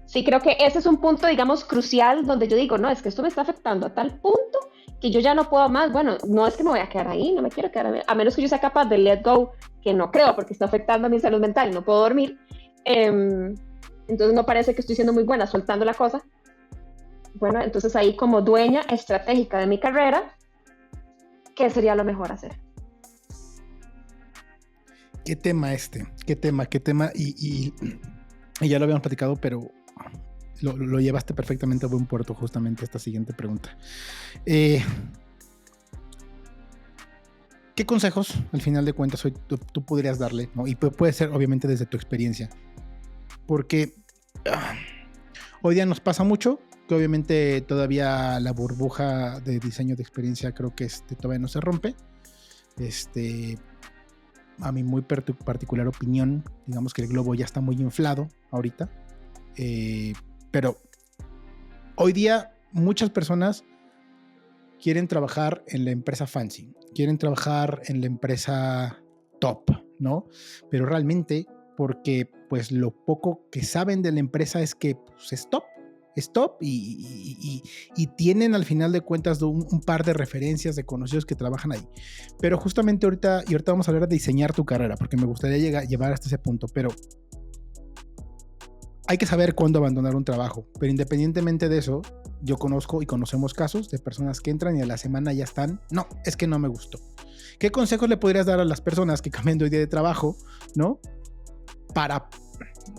sí creo que ese es un punto, digamos, crucial donde yo digo, no, es que esto me está afectando a tal punto que yo ya no puedo más. Bueno, no es que me voy a quedar ahí, no me quiero quedar ahí, a menos que yo sea capaz de let go, que no creo porque está afectando a mi salud mental y no puedo dormir. Entonces no parece que estoy siendo muy buena soltando la cosa. Bueno, entonces ahí como dueña estratégica de mi carrera, ¿qué sería lo mejor hacer?
¿Qué tema qué tema? Y ya lo habíamos platicado, pero lo llevaste perfectamente a buen puerto justamente esta siguiente pregunta. ¿Qué consejos, al final de cuentas, hoy tú podrías darle, ¿no? Y puede ser, obviamente, desde tu experiencia. Porque hoy día nos pasa mucho, que obviamente todavía la burbuja de diseño de experiencia creo que todavía no se rompe. A mi muy particular opinión, digamos que el globo ya está muy inflado ahorita. Pero hoy día muchas personas quieren trabajar en la empresa fancy, quieren trabajar en la empresa top, ¿no? Pero realmente, porque pues lo poco que saben de la empresa es que pues, es top y tienen al final de cuentas un par de referencias de conocidos que trabajan ahí. Pero justamente ahorita vamos a hablar de diseñar tu carrera, porque me gustaría llevar hasta ese punto, pero hay que saber cuándo abandonar un trabajo, pero independientemente de eso, yo conozco y conocemos casos de personas que entran y a la semana ya están, no, es que no me gustó. ¿Qué consejos le podrías dar a las personas que cambian de día de trabajo, no?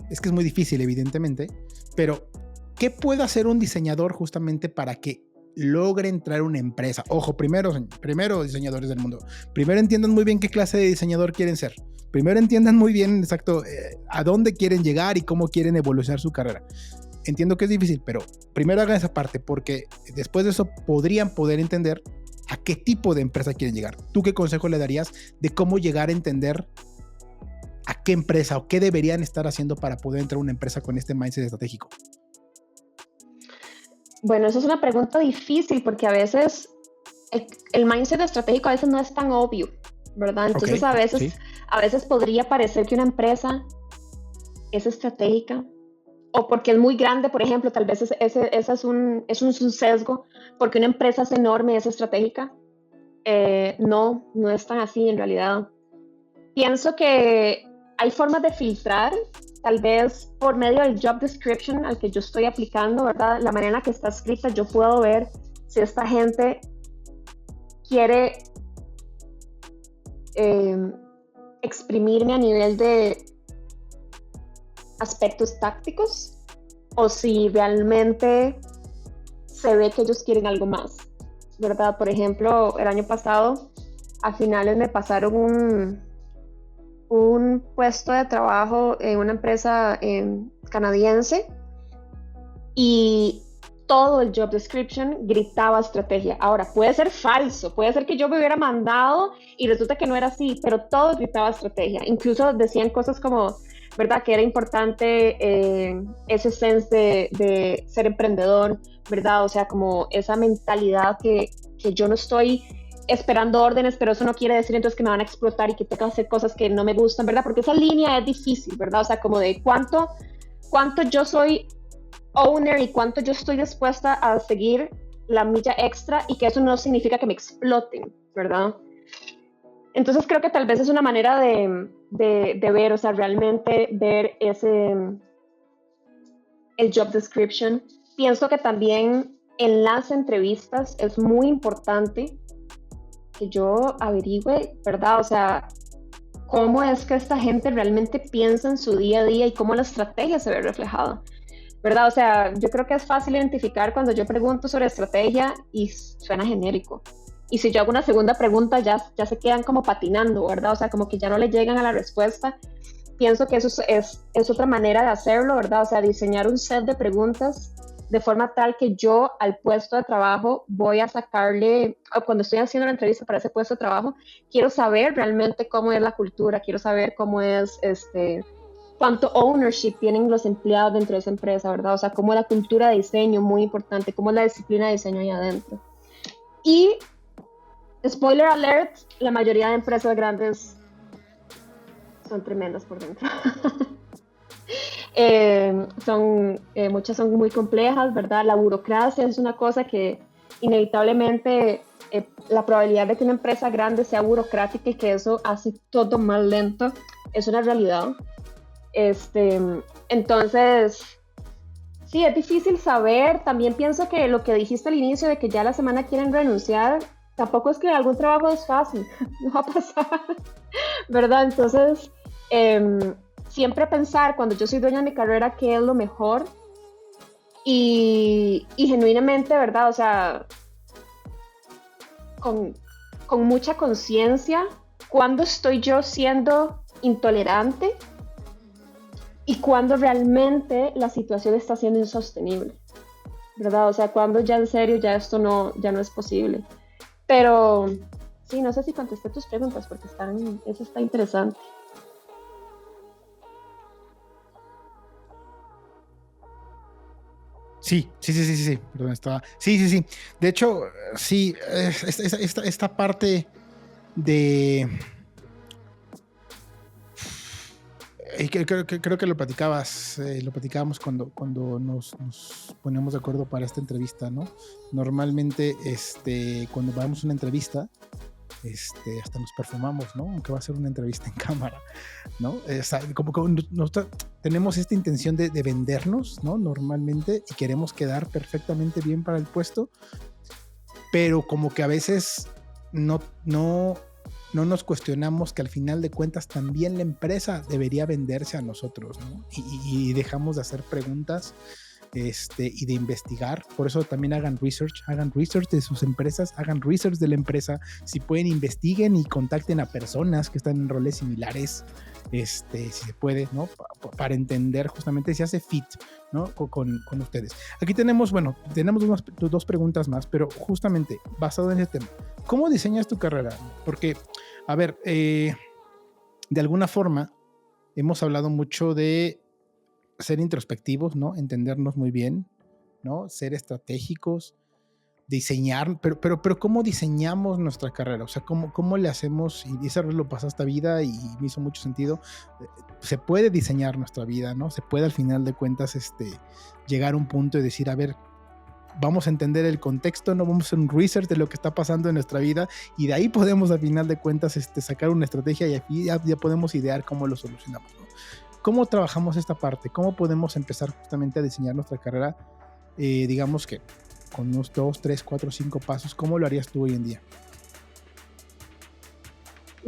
Es que es muy difícil, evidentemente, pero ¿qué puede hacer un diseñador justamente para que logre entrar a una empresa? Ojo, primero diseñadores del mundo, primero entiendan muy bien qué clase de diseñador quieren ser. Primero entiendan muy bien exacto a dónde quieren llegar y cómo quieren evolucionar su carrera. Entiendo que es difícil, pero primero hagan esa parte porque después de eso podrían poder entender a qué tipo de empresa quieren llegar. ¿Tú qué consejo le darías de cómo llegar a entender a qué empresa o qué deberían estar haciendo para poder entrar a una empresa con este mindset estratégico?
Bueno, eso es una pregunta difícil porque a veces el mindset estratégico a veces no es tan obvio, ¿verdad? Entonces
okay,
a veces podría parecer que una empresa es estratégica o porque es muy grande, por ejemplo, tal vez ese es un sesgo, porque una empresa es enorme, es estratégica. No es tan así en realidad. Pienso que hay formas de filtrar, tal vez por medio del job description al que yo estoy aplicando, ¿verdad? La manera en la que está escrita, yo puedo ver si esta gente quiere exprimirme a nivel de aspectos tácticos o si realmente se ve que ellos quieren algo más, ¿verdad? Por ejemplo, el año pasado, a finales me pasaron un puesto de trabajo en una empresa canadiense y todo el job description gritaba estrategia. Ahora, puede ser falso, puede ser que yo me hubiera mandado y resulta que no era así, pero todo gritaba estrategia. Incluso decían cosas como, ¿verdad? Que era importante ese sense de ser emprendedor, ¿verdad? O sea, como esa mentalidad que yo no estoy esperando órdenes, pero eso no quiere decir entonces que me van a explotar y que tengo que hacer cosas que no me gustan, ¿verdad? Porque esa línea es difícil, ¿verdad? O sea, como de cuánto yo soy owner y cuánto yo estoy dispuesta a seguir la milla extra y que eso no significa que me exploten, ¿verdad? Entonces creo que tal vez es una manera de ver, o sea, realmente ver el job description. Pienso que también en las entrevistas es muy importante que yo averigüe, ¿verdad? O sea, cómo es que esta gente realmente piensa en su día a día y cómo la estrategia se ve reflejada, ¿verdad? O sea, yo creo que es fácil identificar cuando yo pregunto sobre estrategia y suena genérico. Y si yo hago una segunda pregunta, ya se quedan como patinando, ¿verdad? O sea, como que ya no le llegan a la respuesta. Pienso que eso es otra manera de hacerlo, ¿verdad? O sea, diseñar un set de preguntas de forma tal que yo al puesto de trabajo voy a sacarle, o cuando estoy haciendo la entrevista para ese puesto de trabajo, quiero saber realmente cómo es la cultura, quiero saber cómo es, cuánto ownership tienen los empleados dentro de esa empresa, ¿verdad? O sea, cómo es la cultura de diseño, muy importante, cómo es la disciplina de diseño ahí adentro. Y, spoiler alert, la mayoría de empresas grandes son tremendas por dentro. Muchas son muy complejas, ¿verdad? La burocracia es una cosa que inevitablemente la probabilidad de que una empresa grande sea burocrática y que eso hace todo más lento es una realidad. Entonces, sí, es difícil saber. También pienso que lo que dijiste al inicio de que ya la semana quieren renunciar, tampoco es que algún trabajo es fácil, no va a pasar, ¿verdad? Entonces, siempre pensar cuando yo soy dueña de mi carrera qué es lo mejor y genuinamente, ¿verdad? O sea, con mucha conciencia, cuando estoy yo siendo intolerante y cuando realmente la situación está siendo insostenible, ¿verdad? O sea, cuando ya en serio ya esto ya no es posible. Pero sí, no sé si contesté tus preguntas porque eso está interesante.
Sí. Perdón, estaba. Sí. De hecho, sí, esta parte de. Creo que lo platicábamos cuando nos poníamos de acuerdo para esta entrevista, ¿no? Normalmente, cuando vamos a una entrevista, hasta nos perfumamos, ¿no? Aunque va a ser una entrevista en cámara, ¿no? Como nosotros tenemos esta intención de vendernos, ¿no? Normalmente, y queremos quedar perfectamente bien para el puesto, pero como que a veces no nos cuestionamos que al final de cuentas también la empresa debería venderse a nosotros, ¿no? Y dejamos de hacer preguntas y de investigar. Por eso también hagan research de sus empresas, hagan research de la empresa. Si pueden, investiguen y contacten a personas que están en roles similares, si se puede, ¿no? Para entender justamente si hace fit, ¿no? con ustedes. Aquí tenemos dos preguntas más, pero justamente basado en ese tema. ¿Cómo diseñas tu carrera? Porque, a ver, de alguna forma hemos hablado mucho de ser introspectivos, ¿no? Entendernos muy bien, ¿no? Ser estratégicos, diseñar, pero ¿cómo diseñamos nuestra carrera? O sea, ¿cómo le hacemos? Y esa vez lo pasó esta vida y me hizo mucho sentido. Se puede diseñar nuestra vida, ¿no? Se puede al final de cuentas llegar a un punto y decir, a ver, vamos a entender el contexto, no vamos a hacer un research de lo que está pasando en nuestra vida y de ahí podemos al final de cuentas sacar una estrategia y aquí ya podemos idear cómo lo solucionamos, ¿no? ¿Cómo trabajamos esta parte? ¿Cómo podemos empezar justamente a diseñar nuestra carrera? Digamos que con unos 2, 3, 4, 5 pasos. ¿Cómo lo harías tú hoy en día?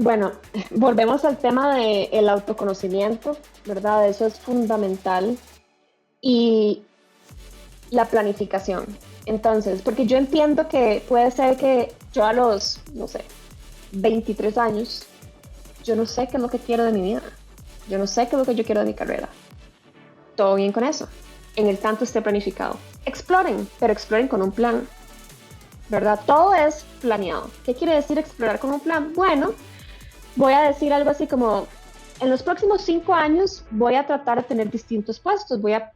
Bueno, volvemos al tema del autoconocimiento, ¿verdad? Eso es fundamental. Y la planificación. Entonces, porque yo entiendo que puede ser que yo a los, no sé, 23 años, yo no sé qué es lo que quiero de mi vida. Yo no sé qué es lo que yo quiero de mi carrera. Todo bien con eso. En el tanto esté planificado. Exploren, pero exploren con un plan. ¿Verdad? Todo es planeado. ¿Qué quiere decir explorar con un plan? Bueno, voy a decir algo así como, en los próximos 5 años voy a tratar de tener distintos puestos. Voy a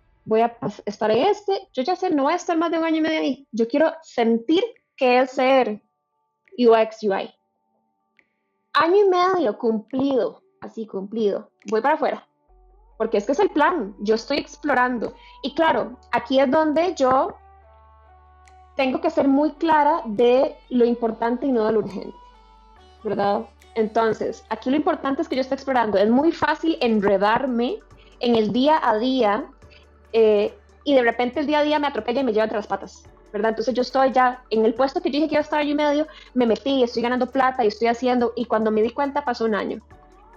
estar en yo ya sé, no voy a estar más de 1 año y medio ahí. Yo quiero sentir qué es ser UX, UI. 1 año y medio cumplido, así cumplido, voy para afuera, porque es que es el plan, yo estoy explorando. Y claro, aquí es donde yo tengo que ser muy clara de lo importante y no de lo urgente, ¿verdad? Entonces, aquí lo importante es que yo esté explorando. Es muy fácil enredarme en el día a día y de repente el día a día me atropella y me lleva entre las patas, ¿verdad? Entonces yo estoy ya en el puesto que yo dije que iba a estar 1 año y medio, me metí, estoy ganando plata y estoy haciendo, y cuando me di cuenta pasó 1 año.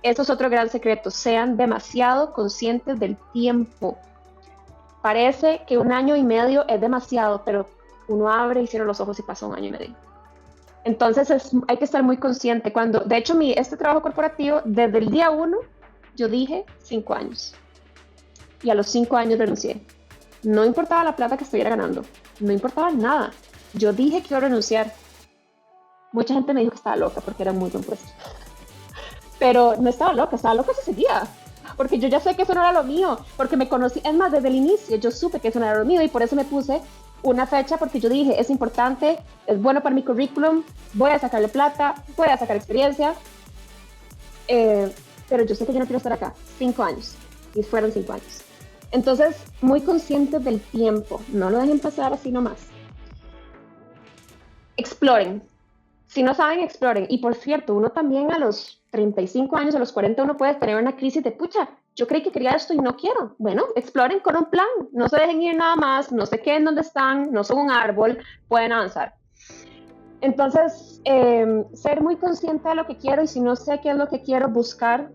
Eso es otro gran secreto, sean demasiado conscientes del tiempo. Parece que 1 año y medio es demasiado, pero uno abre y cierra los ojos y pasa 1 año y medio. Entonces hay que estar muy consciente. De hecho, este trabajo corporativo, desde el día 1, yo dije 5 años. Y a los 5 años renuncié. No importaba la plata que estuviera ganando. No importaba nada. Yo dije que iba a renunciar. Mucha gente me dijo que estaba loca porque era muy buen puesto. Pero no estaba loca ese día. Porque yo ya sé que eso no era lo mío. Porque me conocí. Es más, desde el inicio yo supe que eso no era lo mío y por eso me puse una fecha, porque yo dije, es importante, es bueno para mi currículum, voy a sacarle plata, voy a sacar experiencia, pero yo sé que yo no quiero estar acá 5 años, y fueron 5 años. Entonces, muy conscientes del tiempo, no lo dejen pasar así nomás. Exploren. Si no saben, exploren. Y por cierto, uno también a los 35 años, a los 40, uno puede tener una crisis de, pucha, yo creí que quería esto y no quiero. Bueno, exploren con un plan. No se dejen ir nada más, no se queden donde están, no son un árbol, pueden avanzar. Entonces, ser muy consciente de lo que quiero, y si no sé qué es lo que quiero, buscar.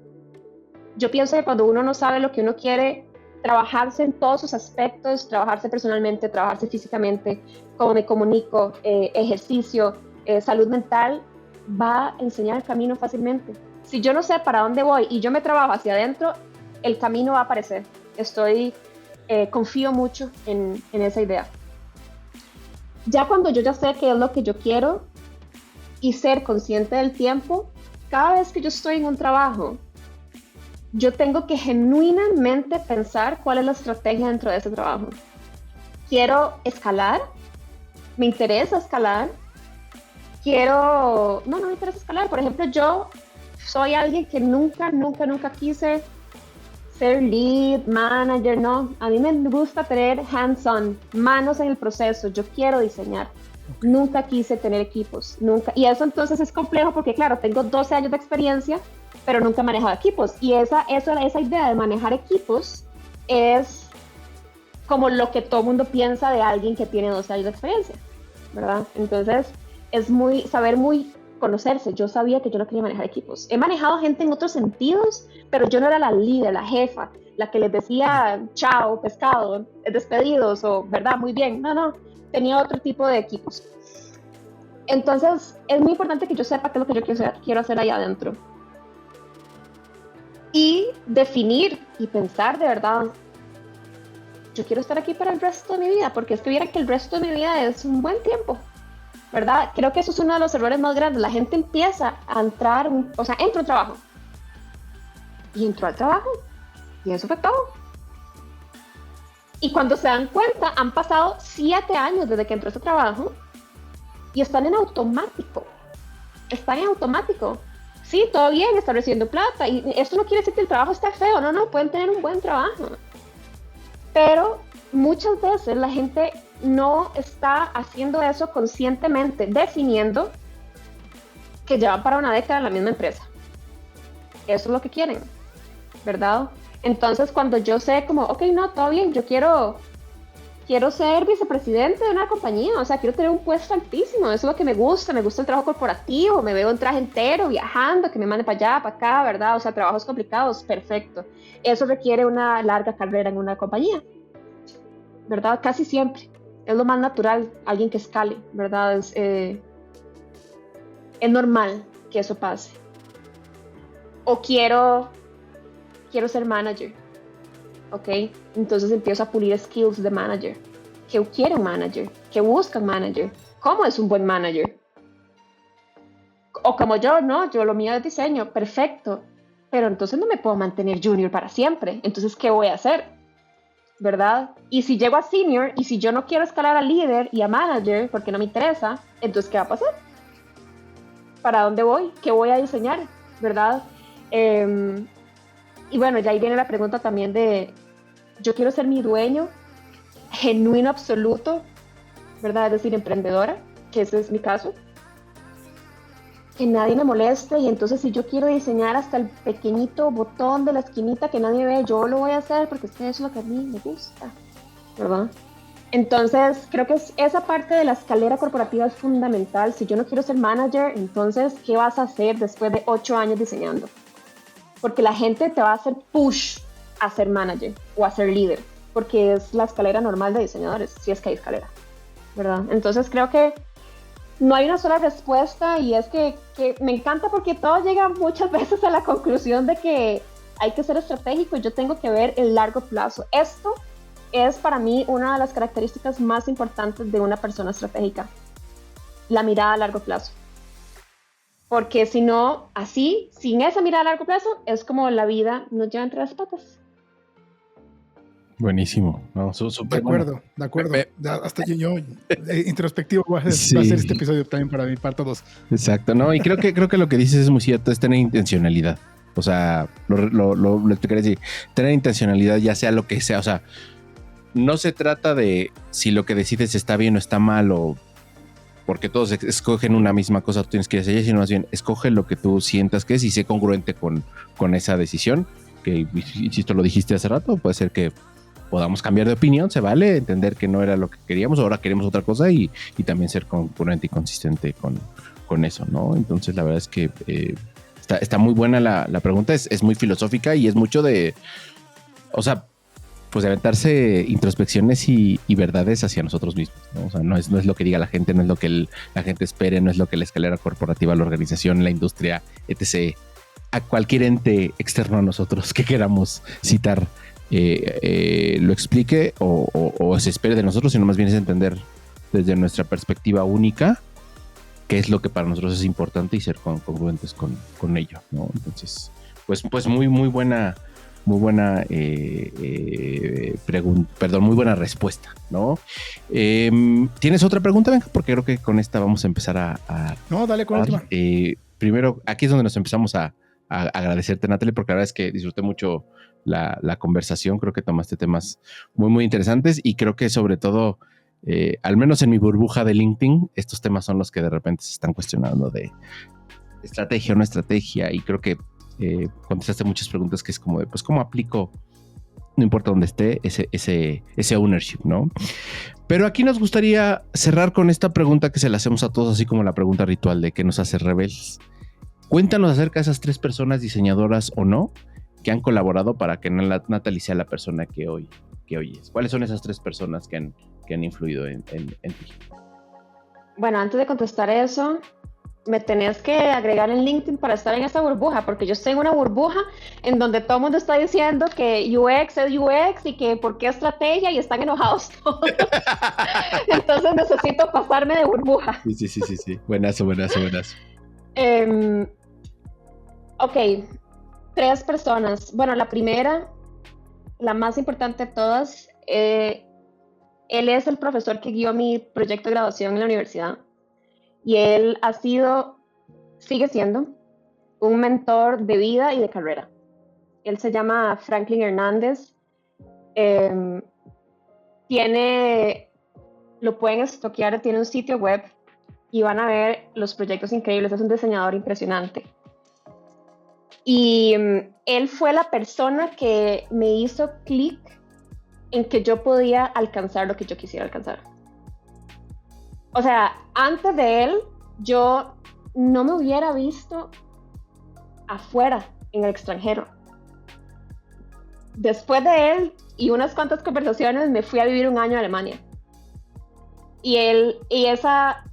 Yo pienso que cuando uno no sabe lo que uno quiere, trabajarse en todos sus aspectos, trabajarse personalmente, trabajarse físicamente, cómo me comunico, ejercicio, salud mental, va a enseñar el camino fácilmente. Si yo no sé para dónde voy y yo me trabajo hacia adentro, el camino va a aparecer. Confío mucho en esa idea. Ya cuando yo ya sé qué es lo que yo quiero y ser consciente del tiempo, cada vez que yo estoy en un trabajo, yo tengo que genuinamente pensar cuál es la estrategia dentro de ese trabajo. ¿Quiero escalar? ¿Me interesa escalar? No me interesa escalar. Por ejemplo, yo soy alguien que nunca quise ser lead, manager, no. A mí me gusta tener hands-on, manos en el proceso. Yo quiero diseñar. Nunca quise tener equipos, nunca. Y eso entonces es complejo porque, claro, tengo 12 años de experiencia, pero nunca he manejado equipos. Y esa idea de manejar equipos es como lo que todo el mundo piensa de alguien que tiene 12 años de experiencia, ¿verdad? Entonces, saber muy conocerse. Yo sabía que yo no quería manejar equipos. He manejado gente en otros sentidos, pero yo no era la líder, la jefa, la que les decía chao, pescado, despedidos o verdad, muy bien. No, tenía otro tipo de equipos. Entonces, es muy importante que yo sepa qué es lo que yo quiero hacer ahí adentro. Y definir y pensar de verdad, yo quiero estar aquí para el resto de mi vida, porque es que vieran que el resto de mi vida es un buen tiempo, ¿verdad? Creo que eso es uno de los errores más grandes. La gente empieza a entrar, entra a un trabajo. Y entró al trabajo. Y eso fue todo. Y cuando se dan cuenta, han pasado 7 años desde que entró a ese trabajo y están en automático. Sí, todo bien, están recibiendo plata. Y esto no quiere decir que el trabajo esté feo. No, pueden tener un buen trabajo. Pero muchas veces la gente no está haciendo eso conscientemente, definiendo que llevan para una década en la misma empresa. Eso es lo que quieren, ¿verdad? Entonces, cuando yo sé como, ok, no, todo bien, yo quiero quiero ser vicepresidente de una compañía, o sea, quiero tener un puesto altísimo, eso es lo que me gusta el trabajo corporativo, me veo en traje entero, viajando, que me mande para allá, para acá, ¿verdad? O sea, trabajos complicados, perfecto. Eso requiere una larga carrera en una compañía, ¿verdad? Casi siempre. Es lo más natural, alguien que escale, ¿verdad? Es normal que eso pase. O quiero ser manager, ¿ok? Entonces empiezo a pulir skills de manager. ¿Qué quiere un manager? ¿Qué busca un manager? ¿Cómo es un buen manager? O como yo, no, yo lo mío es diseño, perfecto. Pero entonces no me puedo mantener junior para siempre. Entonces, ¿qué voy a hacer? ¿Verdad? Y si llego a senior y si yo no quiero escalar a líder y a manager porque no me interesa, entonces, ¿qué va a pasar? ¿Para dónde voy? ¿Qué voy a diseñar? ¿Verdad? Y bueno, ya ahí viene la pregunta también de, yo quiero ser mi dueño, genuino, absoluto, ¿verdad? Es decir, emprendedora, que ese es mi caso. Que nadie me moleste y entonces si yo quiero diseñar hasta el pequeñito botón de la esquinita que nadie ve, yo lo voy a hacer porque es que eso es lo que a mí me gusta, ¿verdad? Entonces, creo que esa parte de la escalera corporativa es fundamental. Si yo no quiero ser manager, entonces, ¿qué vas a hacer después de 8 años diseñando? Porque la gente te va a hacer push a ser manager o a ser líder, porque es la escalera normal de diseñadores, si es que hay escalera, ¿verdad? Entonces, creo que no hay una sola respuesta y es que me encanta porque todo llega muchas veces a la conclusión de que hay que ser estratégico y yo tengo que ver el largo plazo. Esto es para mí una de las características más importantes de una persona estratégica, la mirada a largo plazo. Porque si no, así, sin esa mirada a largo plazo, es como la vida nos lleva entre las patas.
Buenísimo. No,
de acuerdo, de acuerdo. Hasta yo introspectivo va a ser este episodio también para mi parte 2.
Exacto, ¿no? Y creo que lo que dices es muy cierto, es tener intencionalidad. O sea, lo explicaré así. Tener intencionalidad, ya sea lo que sea. O sea, no se trata de si lo que decides está bien o está mal o porque todos escogen una misma cosa, tú tienes que ir hacia ella, sino más bien escoge lo que tú sientas que es y sé congruente con esa decisión, que insisto, lo dijiste hace rato, puede ser que podamos cambiar de opinión, se vale, entender que no era lo que queríamos, ahora queremos otra cosa y también ser congruente y consistente con eso, ¿no? Entonces la verdad es que está muy buena la pregunta, es muy filosófica y es mucho de, o sea, pues de aventarse introspecciones y verdades hacia nosotros mismos, ¿no? O sea, no es lo que diga la gente, no es lo que la gente espere, no es lo que la escalera corporativa, la organización, la industria, etc., a cualquier ente externo a nosotros que queramos citar lo explique o se espere de nosotros, sino más bien es entender desde nuestra perspectiva única qué es lo que para nosotros es importante y ser congruentes con ello, ¿no? Entonces, pues muy buena muy buena respuesta, ¿no? ¿Tienes otra pregunta, Benja? Porque creo que con esta vamos a empezar
No, dale con la última.
Primero, aquí es donde nos empezamos a agradecerte, Natalie, porque la verdad es que disfruté mucho la conversación, creo que tomaste temas muy interesantes y creo que sobre todo, al menos en mi burbuja de LinkedIn, estos temas son los que de repente se están cuestionando de estrategia o no estrategia y creo que contestaste muchas preguntas que es como de, pues, ¿cómo aplico? No importa dónde esté, ese ownership, ¿no? Pero aquí nos gustaría cerrar con esta pregunta que se la hacemos a todos, así como la pregunta ritual de ¿qué nos hace rebeldes? Cuéntanos acerca de esas 3 personas, diseñadoras o no, que han colaborado para que Natalie sea la persona que hoy es. ¿Cuáles son esas 3 personas que han influido en ti?
Bueno, antes de contestar eso, me tenés que agregar en LinkedIn para estar en esta burbuja, porque yo estoy en una burbuja en donde todo el mundo está diciendo que UX es UX y que por qué estrategia y están enojados todos. Entonces necesito pasarme de burbuja.
Sí. Buenazo.
Ok, 3 personas. Bueno, la primera, la más importante de todas, él es el profesor que guió mi proyecto de graduación en la universidad. Y él sigue siendo un mentor de vida y de carrera. Él se llama Franklin Hernández. Lo pueden estoquear, tiene un sitio web y van a ver los proyectos increíbles. Es un diseñador impresionante. Y él fue la persona que me hizo clic en que yo podía alcanzar lo que yo quisiera alcanzar. O sea, antes de él, yo no me hubiera visto afuera, en el extranjero. Después de él y unas cuantas conversaciones, me fui a vivir un año a Alemania. Y esa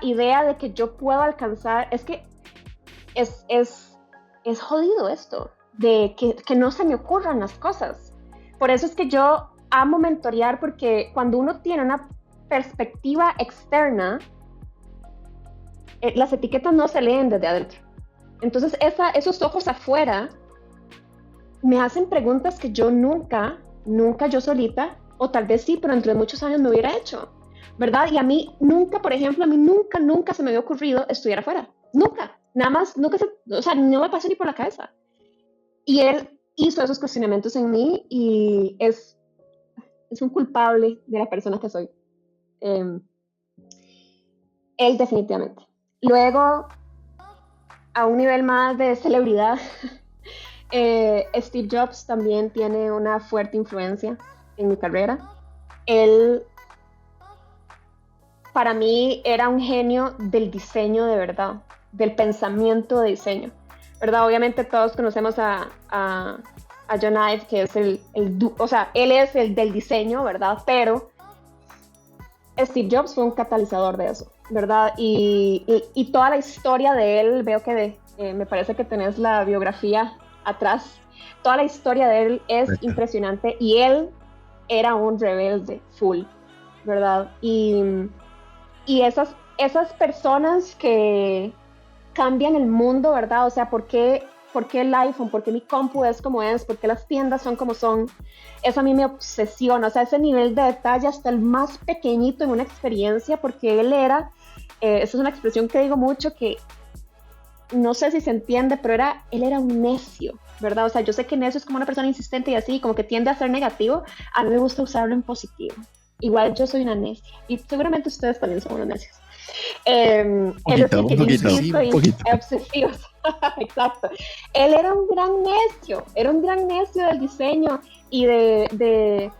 idea de que yo puedo alcanzar, es que es jodido esto, de que no se me ocurran las cosas. Por eso es que yo amo mentorear, porque cuando uno tiene una perspectiva externa, las etiquetas no se leen desde adentro. Entonces esos ojos afuera me hacen preguntas que yo nunca yo solita, o tal vez sí, pero dentro de muchos años me hubiera hecho, ¿verdad? Y a mí nunca, por ejemplo, nunca se me había ocurrido estudiar afuera. Nunca. Nada más, no me pasó ni por la cabeza. Y él hizo esos cuestionamientos en mí y es un culpable de la persona que soy. Él definitivamente. Luego, a un nivel más de celebridad, Steve Jobs también tiene una fuerte influencia en mi carrera. Él, para mí, era un genio del diseño de verdad, del pensamiento de diseño, ¿verdad? Obviamente todos conocemos a John Ive, que es él es el del diseño, ¿verdad? Pero Steve Jobs fue un catalizador de eso, ¿verdad? Y toda la historia de él, veo que me parece que tenés la biografía atrás. Toda la historia de él es impresionante y él era un rebelde full, ¿verdad? Y esas personas que cambian el mundo, ¿verdad? O sea, ¿por qué el iPhone? ¿Por qué mi compu es como es? ¿Por qué las tiendas son como son? Eso a mí me obsesiona, o sea, ese nivel de detalle hasta el más pequeñito en una experiencia, porque él era, esa es una expresión que digo mucho, que no sé si se entiende, pero él era un necio, ¿verdad? O sea, yo sé que necio es como una persona insistente y así, como que tiende a ser negativo. A mí me gusta usarlo en positivo. Igual yo soy una necia, y seguramente ustedes también son unos necios.
Un poquito.
Obsesivos. Exacto. Él era un gran necio del diseño y de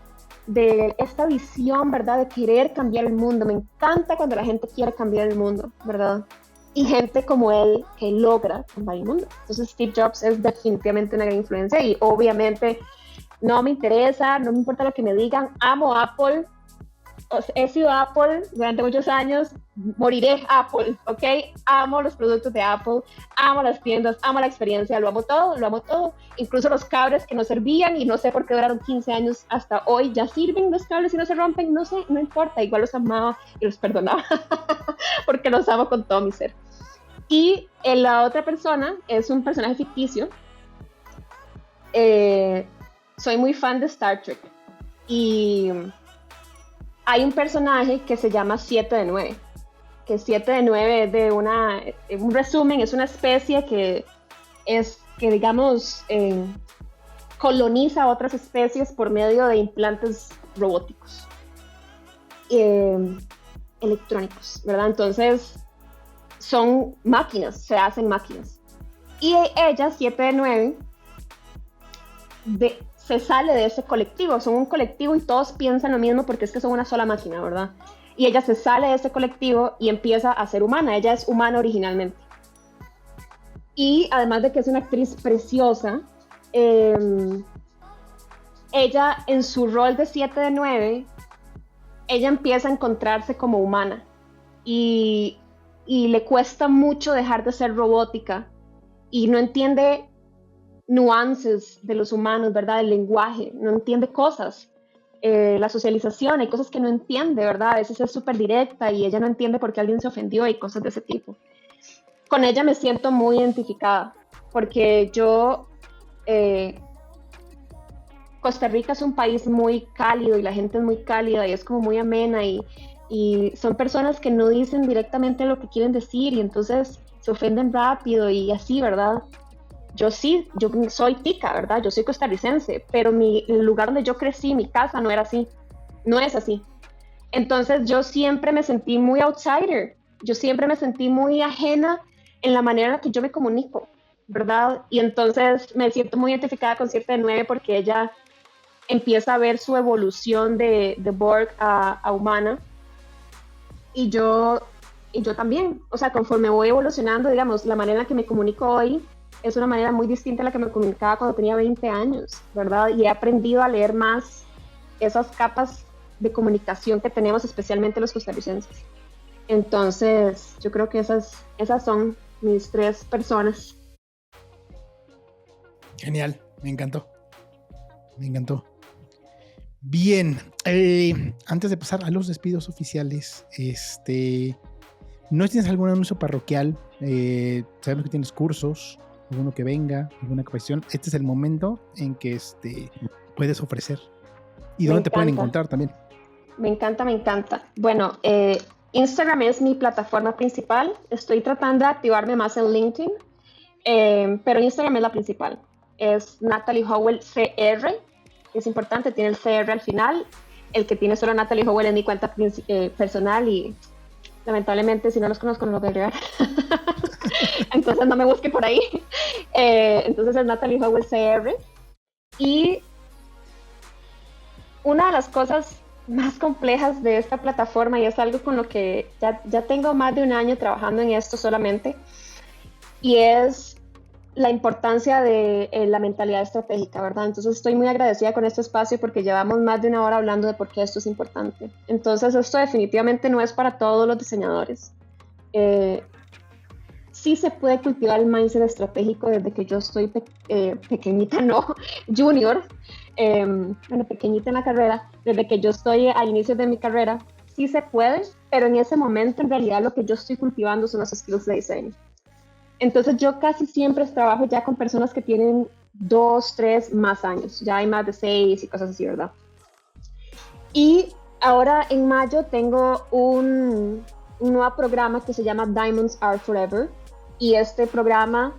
esta visión, ¿verdad? De querer cambiar el mundo. Me encanta cuando la gente quiere cambiar el mundo, ¿verdad? Y gente como él que logra cambiar el mundo. Entonces Steve Jobs es definitivamente una gran influencia y obviamente no me interesa, no me importa lo que me digan, amo Apple. He sido Apple durante muchos años, moriré Apple, ¿ok? Amo los productos de Apple, amo las tiendas, amo la experiencia, lo amo todo, incluso los cables que no servían y no sé por qué duraron 15 años hasta hoy, ya sirven los cables y no se rompen, no sé, no importa, igual los amaba y los perdonaba, porque los amo con todo mi ser. Y la otra persona es un personaje ficticio. Soy muy fan de Star Trek y hay un personaje que se llama 7 de 9, que 7 de 9 es de un resumen, es una especie que digamos, coloniza a otras especies por medio de implantes robóticos, electrónicos, ¿verdad? Entonces, son máquinas, se hacen máquinas. Y ella, 7 de 9, se sale de ese colectivo, son un colectivo y todos piensan lo mismo porque es que son una sola máquina, ¿verdad? Y ella se sale de ese colectivo y empieza a ser humana, ella es humana originalmente. Y además de que es una actriz preciosa, ella en su rol de 7 de 9, ella empieza a encontrarse como humana y le cuesta mucho dejar de ser robótica y no entiende nuances de los humanos, ¿verdad? El lenguaje, no entiende cosas, la socialización, hay cosas que no entiende, ¿verdad? A veces es súper directa y ella no entiende por qué alguien se ofendió y cosas de ese tipo. Con ella me siento muy identificada, porque Costa Rica es un país muy cálido y la gente es muy cálida y es como muy amena y son personas que no dicen directamente lo que quieren decir y entonces se ofenden rápido y así, ¿verdad? Yo soy tica, ¿verdad? Yo soy costarricense, pero el lugar donde yo crecí, mi casa, no era así, no es así. Entonces yo siempre me sentí muy outsider, yo siempre me sentí muy ajena en la manera en la que yo me comunico, ¿verdad? Y entonces me siento muy identificada con 7 de 9 porque ella empieza a ver su evolución de Borg a humana. Y yo también, o sea, conforme voy evolucionando, digamos, la manera en la que me comunico hoy es una manera muy distinta a la que me comunicaba cuando tenía 20 años, ¿verdad? Y he aprendido a leer más esas capas de comunicación que tenemos, especialmente los costarricenses. Entonces, yo creo que esas son mis 3 personas.
Genial, me encantó. Bien, antes de pasar a los despidos oficiales, ¿no tienes algún anuncio parroquial? Sabemos que tienes cursos, alguno que venga, alguna cuestión. Este es el momento en que puedes ofrecer. ¿Y dónde te pueden encontrar también?
Me encanta. Bueno, Instagram es mi plataforma principal. Estoy tratando de activarme más en LinkedIn, pero Instagram es la principal. Es Natalie Howell CR. Es importante, tiene el CR al final. El que tiene solo Natalie Howell es mi cuenta personal y lamentablemente si no los conozco no los voy a agregar. Entonces no me busque por ahí. Entonces es Natalie Howell CR. Y una de las cosas más complejas de esta plataforma, y es algo con lo que ya tengo más de un año trabajando en esto solamente, y es la importancia de la mentalidad estratégica, ¿verdad? Entonces estoy muy agradecida con este espacio porque llevamos más de una hora hablando de por qué esto es importante. Entonces esto definitivamente no es para todos los diseñadores. Sí se puede cultivar el mindset estratégico desde que yo estoy pequeñita, no, junior, pequeñita en la carrera, desde que yo estoy a inicios de mi carrera, sí se puede, pero en ese momento en realidad lo que yo estoy cultivando son los skills de diseño. Entonces yo casi siempre trabajo ya con personas que tienen 2, 3 más años, ya hay más de 6 y cosas así, ¿verdad? Y ahora en mayo tengo un nuevo programa que se llama Diamonds Are Forever, y este programa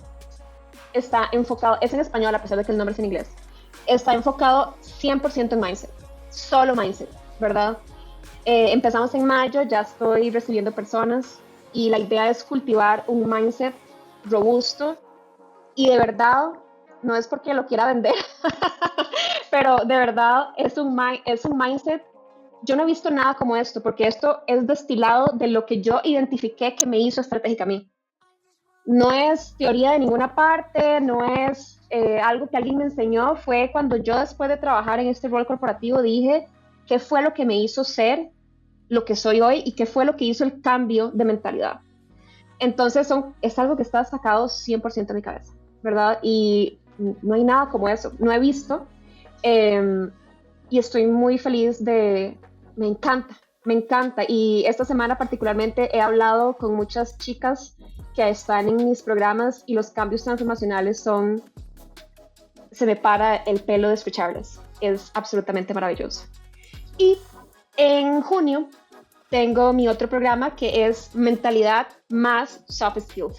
está enfocado, es en español a pesar de que el nombre es en inglés, está enfocado 100% en mindset, solo mindset, ¿verdad? Empezamos en mayo, ya estoy recibiendo personas y la idea es cultivar un mindset robusto y de verdad, no es porque lo quiera vender, pero de verdad es un mindset. Yo no he visto nada como esto, porque esto es destilado de lo que yo identifiqué que me hizo estratégica a mí. No es teoría de ninguna parte, no es algo que alguien me enseñó, fue cuando yo después de trabajar en este rol corporativo dije qué fue lo que me hizo ser lo que soy hoy y qué fue lo que hizo el cambio de mentalidad. Entonces es algo que está sacado 100% de mi cabeza, ¿verdad? Y no hay nada como eso, no he visto, y estoy muy feliz me encanta, y esta semana particularmente he hablado con muchas chicas que están en mis programas y los cambios transformacionales se me para el pelo de escucharles, es absolutamente maravilloso. Y en junio tengo mi otro programa que es mentalidad más soft skills,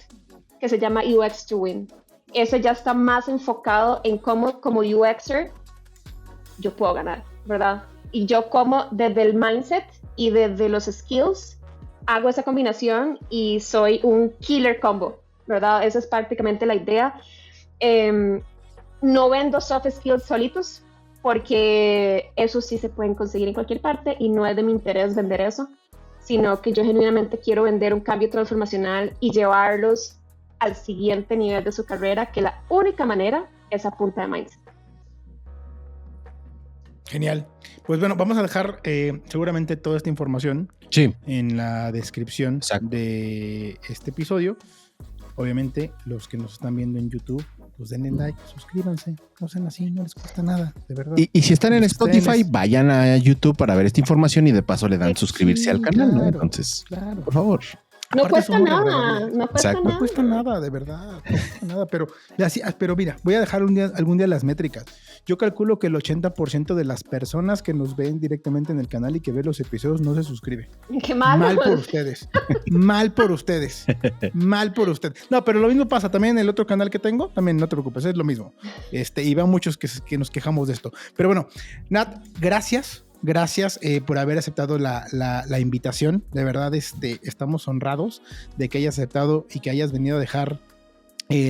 que se llama UX to Win. Ese ya está más enfocado en cómo como UXer yo puedo ganar, ¿verdad? Y yo como desde el mindset y desde los skills hago esa combinación y soy un killer combo, ¿verdad? Esa es prácticamente la idea. No vendo soft skills solitos porque eso sí se pueden conseguir en cualquier parte y no es de mi interés vender eso, sino que yo genuinamente quiero vender un cambio transformacional y llevarlos al siguiente nivel de su carrera, que la única manera es a punta de mindset.
Genial. Pues bueno, vamos a dejar seguramente toda esta información en la descripción de este episodio. Obviamente, los que nos están viendo en YouTube, pues denle like, suscríbanse, no sean así, no les cuesta nada, de verdad.
Y si están en Spotify, vayan a YouTube para ver esta información y de paso le dan suscribirse al canal, claro, ¿no? Entonces, claro, por favor.
No cuesta nada, no
cuesta nada, de verdad, no cuesta nada, pero mira, voy a dejar algún día las métricas. Yo calculo que el 80% de las personas que nos ven directamente en el canal y que ven los episodios no se suscribe.
¡Qué mal!
Mal por ustedes, mal por ustedes. No, pero lo mismo pasa también en el otro canal que tengo, también no te preocupes, es lo mismo. Y va muchos que nos quejamos de esto. Pero bueno, Nat, gracias por haber aceptado la invitación. De verdad, estamos honrados de que hayas aceptado y que hayas venido a dejar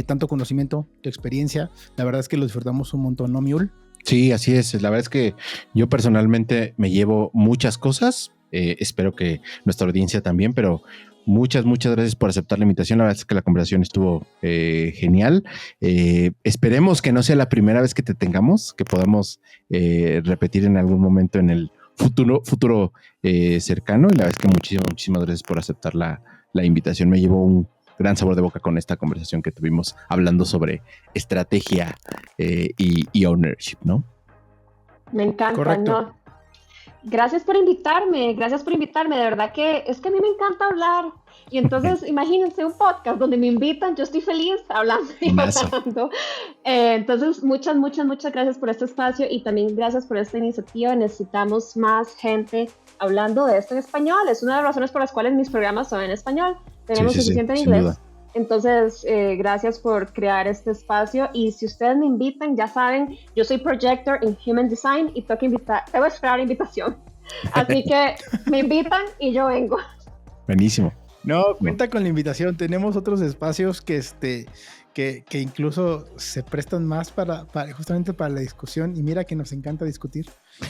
tanto conocimiento, tu experiencia. La verdad es que lo disfrutamos un montón, ¿no, Miul?
Sí, así es. La verdad es que yo personalmente me llevo muchas cosas. Espero que nuestra audiencia también, pero muchas gracias por aceptar la invitación. La verdad es que la conversación estuvo genial. Esperemos que no sea la primera vez que te tengamos, que podamos repetir en algún momento en el futuro cercano. Y la verdad es que muchísimas gracias por aceptar la invitación. Me llevo un gran sabor de boca con esta conversación que tuvimos hablando sobre estrategia y ownership, ¿no?
Me encanta,
Correcto.
¿no? Gracias por invitarme, de verdad que es que a mí me encanta hablar. Y entonces, imagínense un podcast donde me invitan, yo estoy feliz hablando y hablando. Entonces, muchas gracias por este espacio y también gracias por esta iniciativa. Necesitamos más gente hablando de esto en español. Es una de las razones por las cuales mis programas son en español. Tenemos suficiente en inglés. Duda. Entonces, gracias por crear este espacio. Y si ustedes me invitan, ya saben, yo soy Projector en Human Design y tengo que esperar la invitación. Así que me invitan y yo vengo.
Buenísimo.
No, cuenta con la invitación. Tenemos otros espacios que incluso se prestan más justamente para la discusión. Y mira que nos encanta discutir.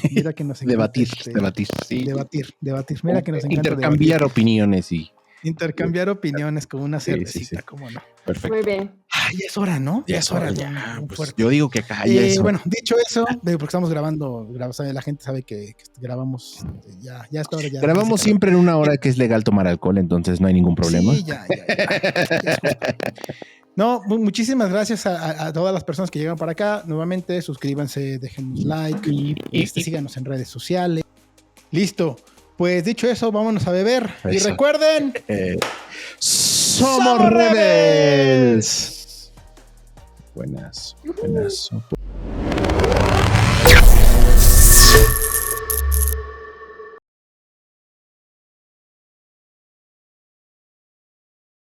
Mira que nos encanta
debatir. Sí.
Debatir. Mira que nos encanta
intercambiar opiniones y
intercambiar opiniones con una cervecita, ¿cómo no?
Perfecto.
Muy bien.
Ya es hora, ¿no?
Ya es hora. Pues yo digo que acá ya es hora.
Bueno, dicho eso, porque estamos grabando, la gente sabe que grabamos ya está hora.
Grabamos siempre en una hora que es legal tomar alcohol, entonces no hay ningún problema.
Sí, ya. No, muchísimas gracias a todas las personas que llegan para acá. Nuevamente, suscríbanse, déjenos like y síganos en redes sociales. Listo. Pues dicho eso, vámonos a beber. Eso. Y recuerden,
¡Somos Rebels! Buenas.